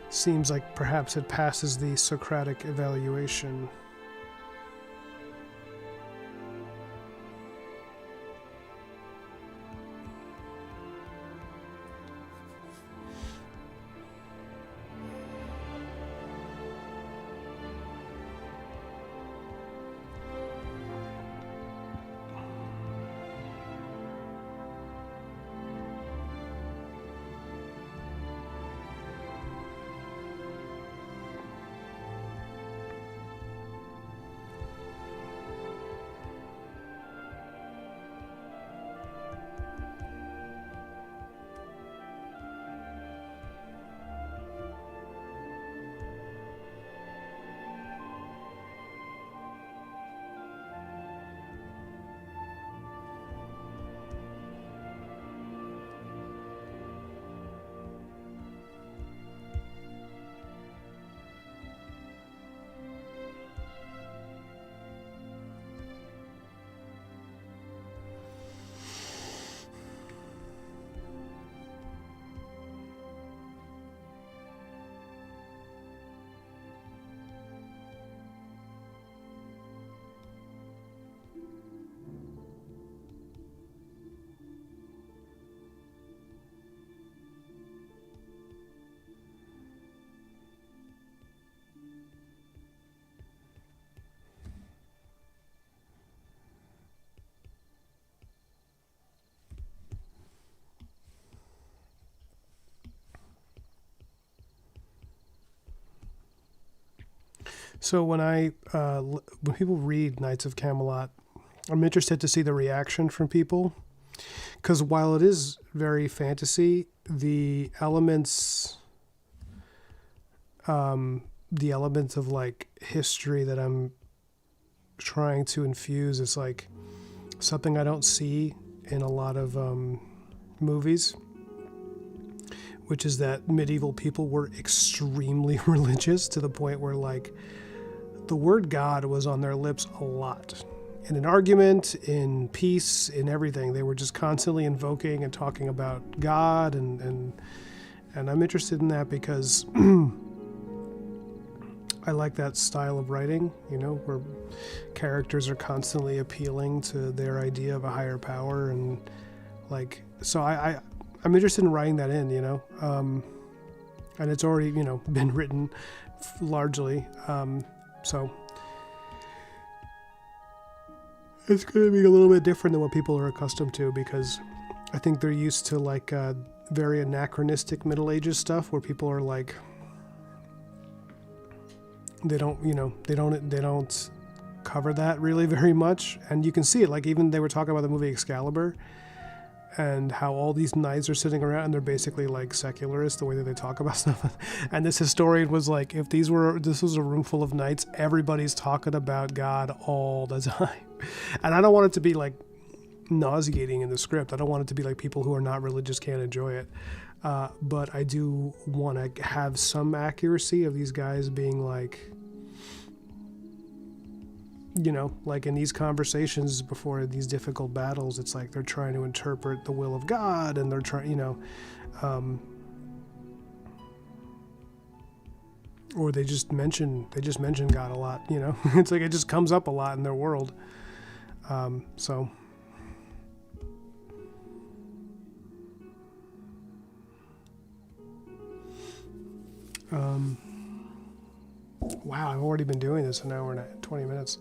Speaker 1: Seems like perhaps it passes the Socratic evaluation. So when people read Knights of Camelot, I'm interested to see the reaction from people, because while it is very fantasy, the elements of like history that I'm trying to infuse is like something I don't see in a lot of movies, which is that medieval people were extremely religious to the point where like the word God was on their lips a lot. In an argument, in peace, in everything, they were just constantly invoking and talking about God, and I'm interested in that because I like that style of writing, you know, where characters are constantly appealing to their idea of a higher power, and like, so I'm interested in writing that in, you know, and it's already, you know, been written largely, so it's going to be a little bit different than what people are accustomed to, because I think they're used to like very anachronistic Middle Ages stuff where people are like, they don't cover that really very much. And you can see it, like even they were talking about the movie Excalibur and how all these knights are sitting around and they're basically like secularists, the way that they talk about stuff. And this historian was like, if this was a room full of knights, everybody's talking about God all the time. And I don't want it to be like nauseating in the script. I don't want it to be like people who are not religious can't enjoy it. But I do want to have some accuracy of these guys being like, you know, like in these conversations before these difficult battles, it's like they're trying to interpret the will of God, and they're trying, you know, or they just mention God a lot, you know. It's like it just comes up a lot in their world. So wow, I've already been doing this an hour and 20 minutes.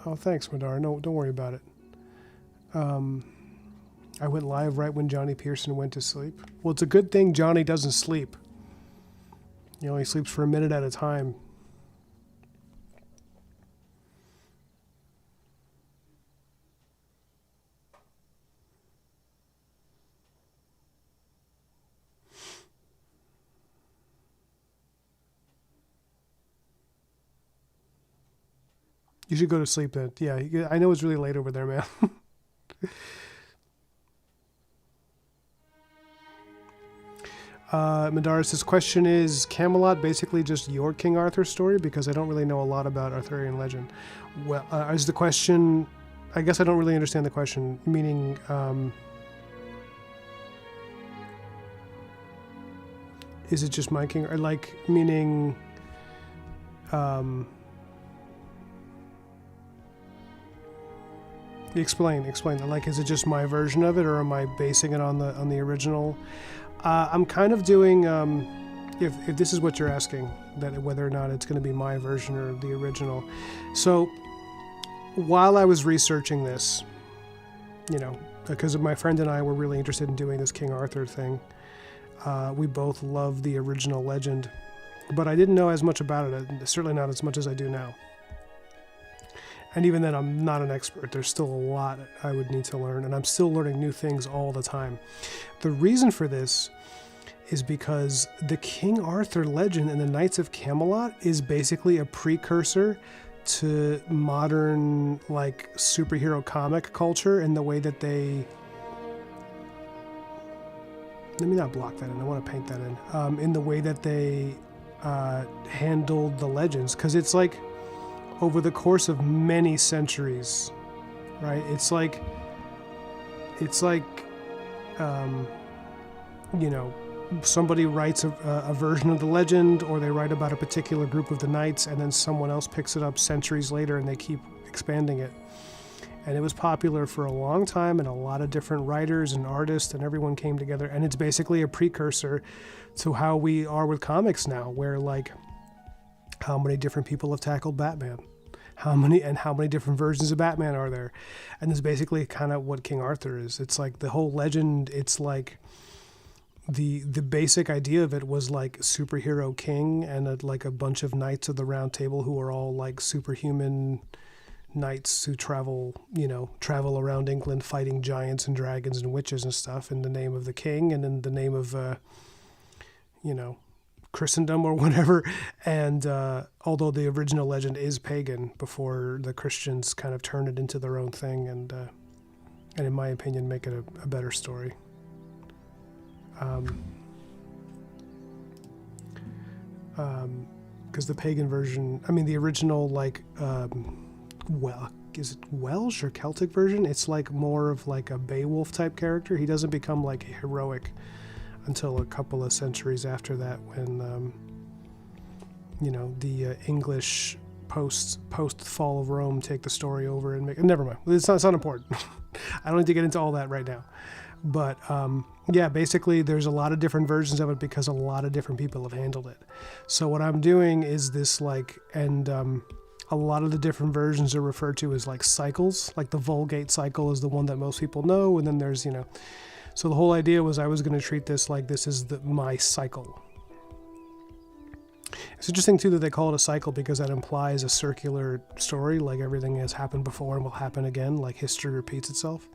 Speaker 1: Oh, thanks, Madara. No, don't worry about it. I went live right when Johnny Pearson went to sleep. Well, it's a good thing Johnny doesn't sleep. He only sleeps for a minute at a time. You should go to sleep then. Yeah, I know it's really late over there, man. Madara says, question is Camelot basically just your King Arthur story? Because I don't really know a lot about Arthurian legend. Well, is the question... I guess I don't really understand the question, meaning... is it just my king? Or like, meaning... Explain. Like, is it just my version of it, or am I basing it on the original? I'm kind of doing, if this is what you're asking, that whether or not it's going to be my version or the original. So, while I was researching this, you know, because my friend and I were really interested in doing this King Arthur thing, we both love the original legend, but I didn't know as much about it, certainly not as much as I do now. And even then, I'm not an expert. There's still a lot I would need to learn, and I'm still learning new things all the time. The reason for this is because the King Arthur legend in the Knights of Camelot is basically a precursor to modern, like, superhero comic culture in the way that they... Let me not block that in. I want to paint that in the way that they handled the legends. Because it's like... over the course of many centuries, right? It's like, you know, somebody writes a version of the legend, or they write about a particular group of the knights, and then someone else picks it up centuries later and they keep expanding it. And it was popular for a long time, and a lot of different writers and artists and everyone came together. And it's basically a precursor to how we are with comics now, where, like, how many different people have tackled Batman? How many different versions of Batman are there? And it's basically kind of what King Arthur is. It's like the whole legend. It's like the basic idea of it was like superhero king and like a bunch of knights of the Round Table who are all like superhuman knights who travel around England fighting giants and dragons and witches and stuff in the name of the king and in the name of Christendom or whatever. And although the original legend is pagan, before the Christians kind of turn it into their own thing and in my opinion make it a better story. Because the pagan version, I mean the original, like, is it Welsh or Celtic version? It's like more of like a Beowulf type character. He doesn't become like heroic until a couple of centuries after that, when the English post fall of Rome take the story over and make it. Never mind, it's not important. I don't need to get into all that right now, but yeah, basically there's a lot of different versions of it because a lot of different people have handled it. So what I'm doing is this, like, and a lot of the different versions are referred to as like cycles. Like the Vulgate cycle is the one that most people know, and then there's so the whole idea was I was going to treat this like this is my cycle. It's interesting, too, that they call it a cycle because that implies a circular story, like everything has happened before and will happen again, like history repeats itself,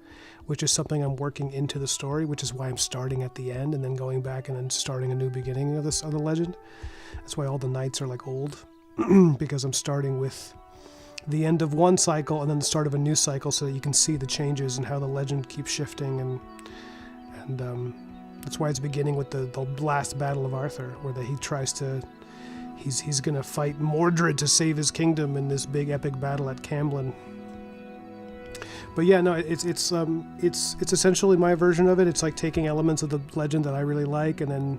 Speaker 1: which is something I'm working into the story, which is why I'm starting at the end and then going back and then starting a new beginning of the legend. That's why all the knights are like old, because I'm starting with the end of one cycle and then the start of a new cycle so that you can see the changes and how the legend keeps shifting and that's why it's beginning with the last battle of Arthur, where he's gonna fight Mordred to save his kingdom in this big epic battle at Camblin. But yeah, no, it's essentially my version of it. It's like taking elements of the legend that I really like and then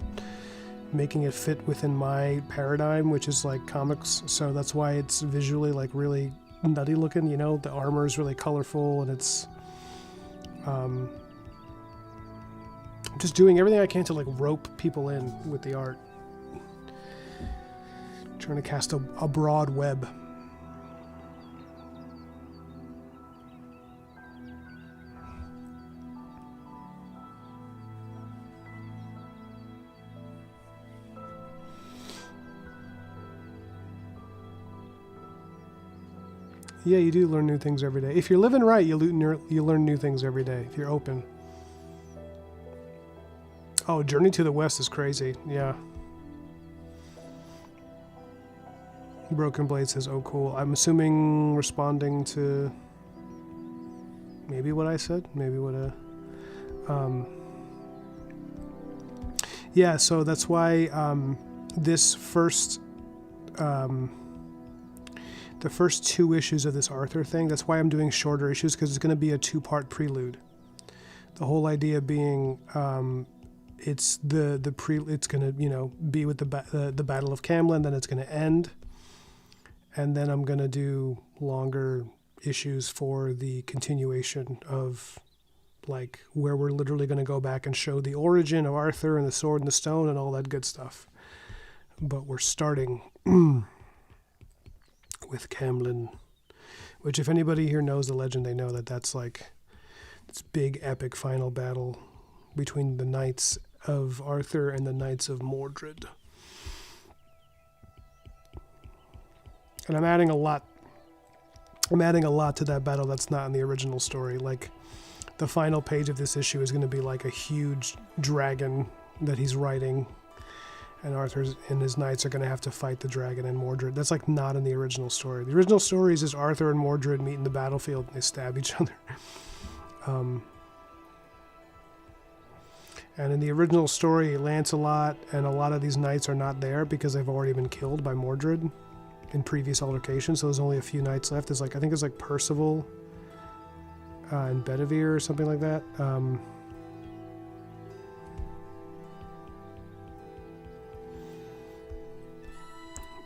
Speaker 1: making it fit within my paradigm, which is like comics. So that's why it's visually like really nutty looking. The armor is really colorful, and it's just doing everything I can to like rope people in with the art. Trying to cast a broad web. Yeah, you do learn new things every day. If you're living right, you learn new things every day. If you're open. Oh, Journey to the West is crazy. Yeah. Broken Blade says, oh, cool. I'm assuming responding to maybe what I said. Maybe what yeah, so that's why this first... the first 2 issues of this Arthur thing, that's why I'm doing shorter issues, because it's going to be a 2-part prelude. The whole idea being it's it's going to, you know, be with the Battle of Camlann, then it's going to end, and then I'm going to do longer issues for the continuation of, like, where we're literally going to go back and show the origin of Arthur and the Sword and the Stone and all that good stuff. But we're starting with Camlann, which, if anybody here knows the legend, they know that that's like this big epic final battle between the Knights of Arthur and the Knights of Mordred. And I'm adding a lot to that battle that's not in the original story. Like, the final page of this issue is going to be like a huge dragon that he's riding, and Arthur and his knights are going to have to fight the dragon and Mordred. That's like not in the original story. The original story is just Arthur and Mordred meet in the battlefield and they stab each other. And in the original story, Lancelot and a lot of these knights are not there because they've already been killed by Mordred in previous altercations. So there's only a few knights left. There's like, I think it's like Percival and Bedivere or something like that.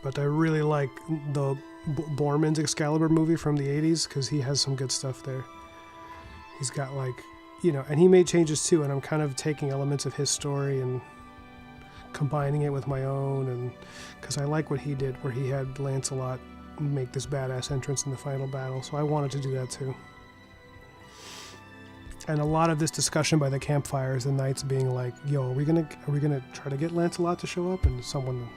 Speaker 1: But I really like the Borman's Excalibur movie from the 80s because he has some good stuff there. He's got, like, you know, and he made changes too, and I'm kind of taking elements of his story and combining it with my own, and because I like what he did where he had Lancelot make this badass entrance in the final battle, so I wanted to do that too. And a lot of this discussion by the campfires, the knights being like, yo, are we gonna try to get Lancelot to show up? And someone...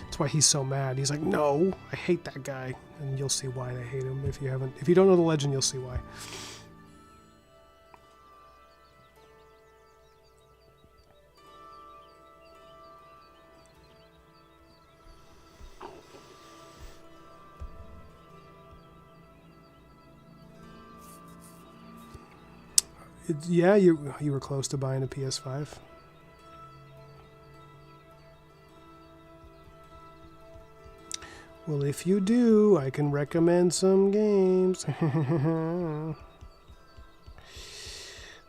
Speaker 1: That's why he's so mad. He's like, no, I hate that guy. And you'll see why they hate him. If you don't know the legend, you'll see why. Yeah, you were close to buying a PS5. Well, if you do, I can recommend some games.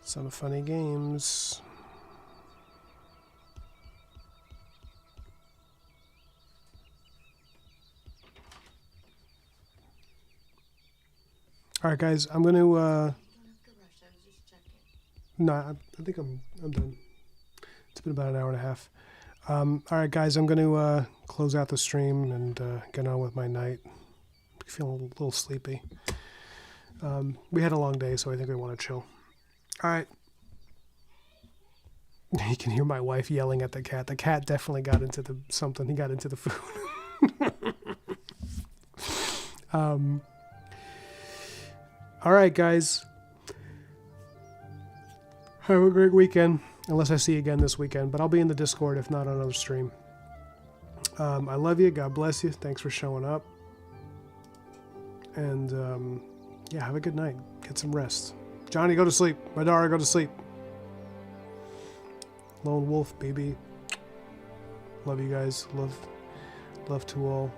Speaker 1: Some funny games. All right, guys, I'm going to... No, I think I'm done. It's been about an hour and a half. All right, guys, I'm going to close out the stream and get on with my night. I'm feeling a little sleepy. We had a long day, so I think we want to chill. All right. You can hear my wife yelling at the cat. The cat definitely got into something. He got into the food. All right, guys. Have a great weekend. Unless I see you again this weekend. But I'll be in the Discord, if not on another stream. I love you. God bless you. Thanks for showing up. And, yeah, have a good night. Get some rest. Johnny, go to sleep. Madara, go to sleep. Lone Wolf, baby. Love you guys. Love to all.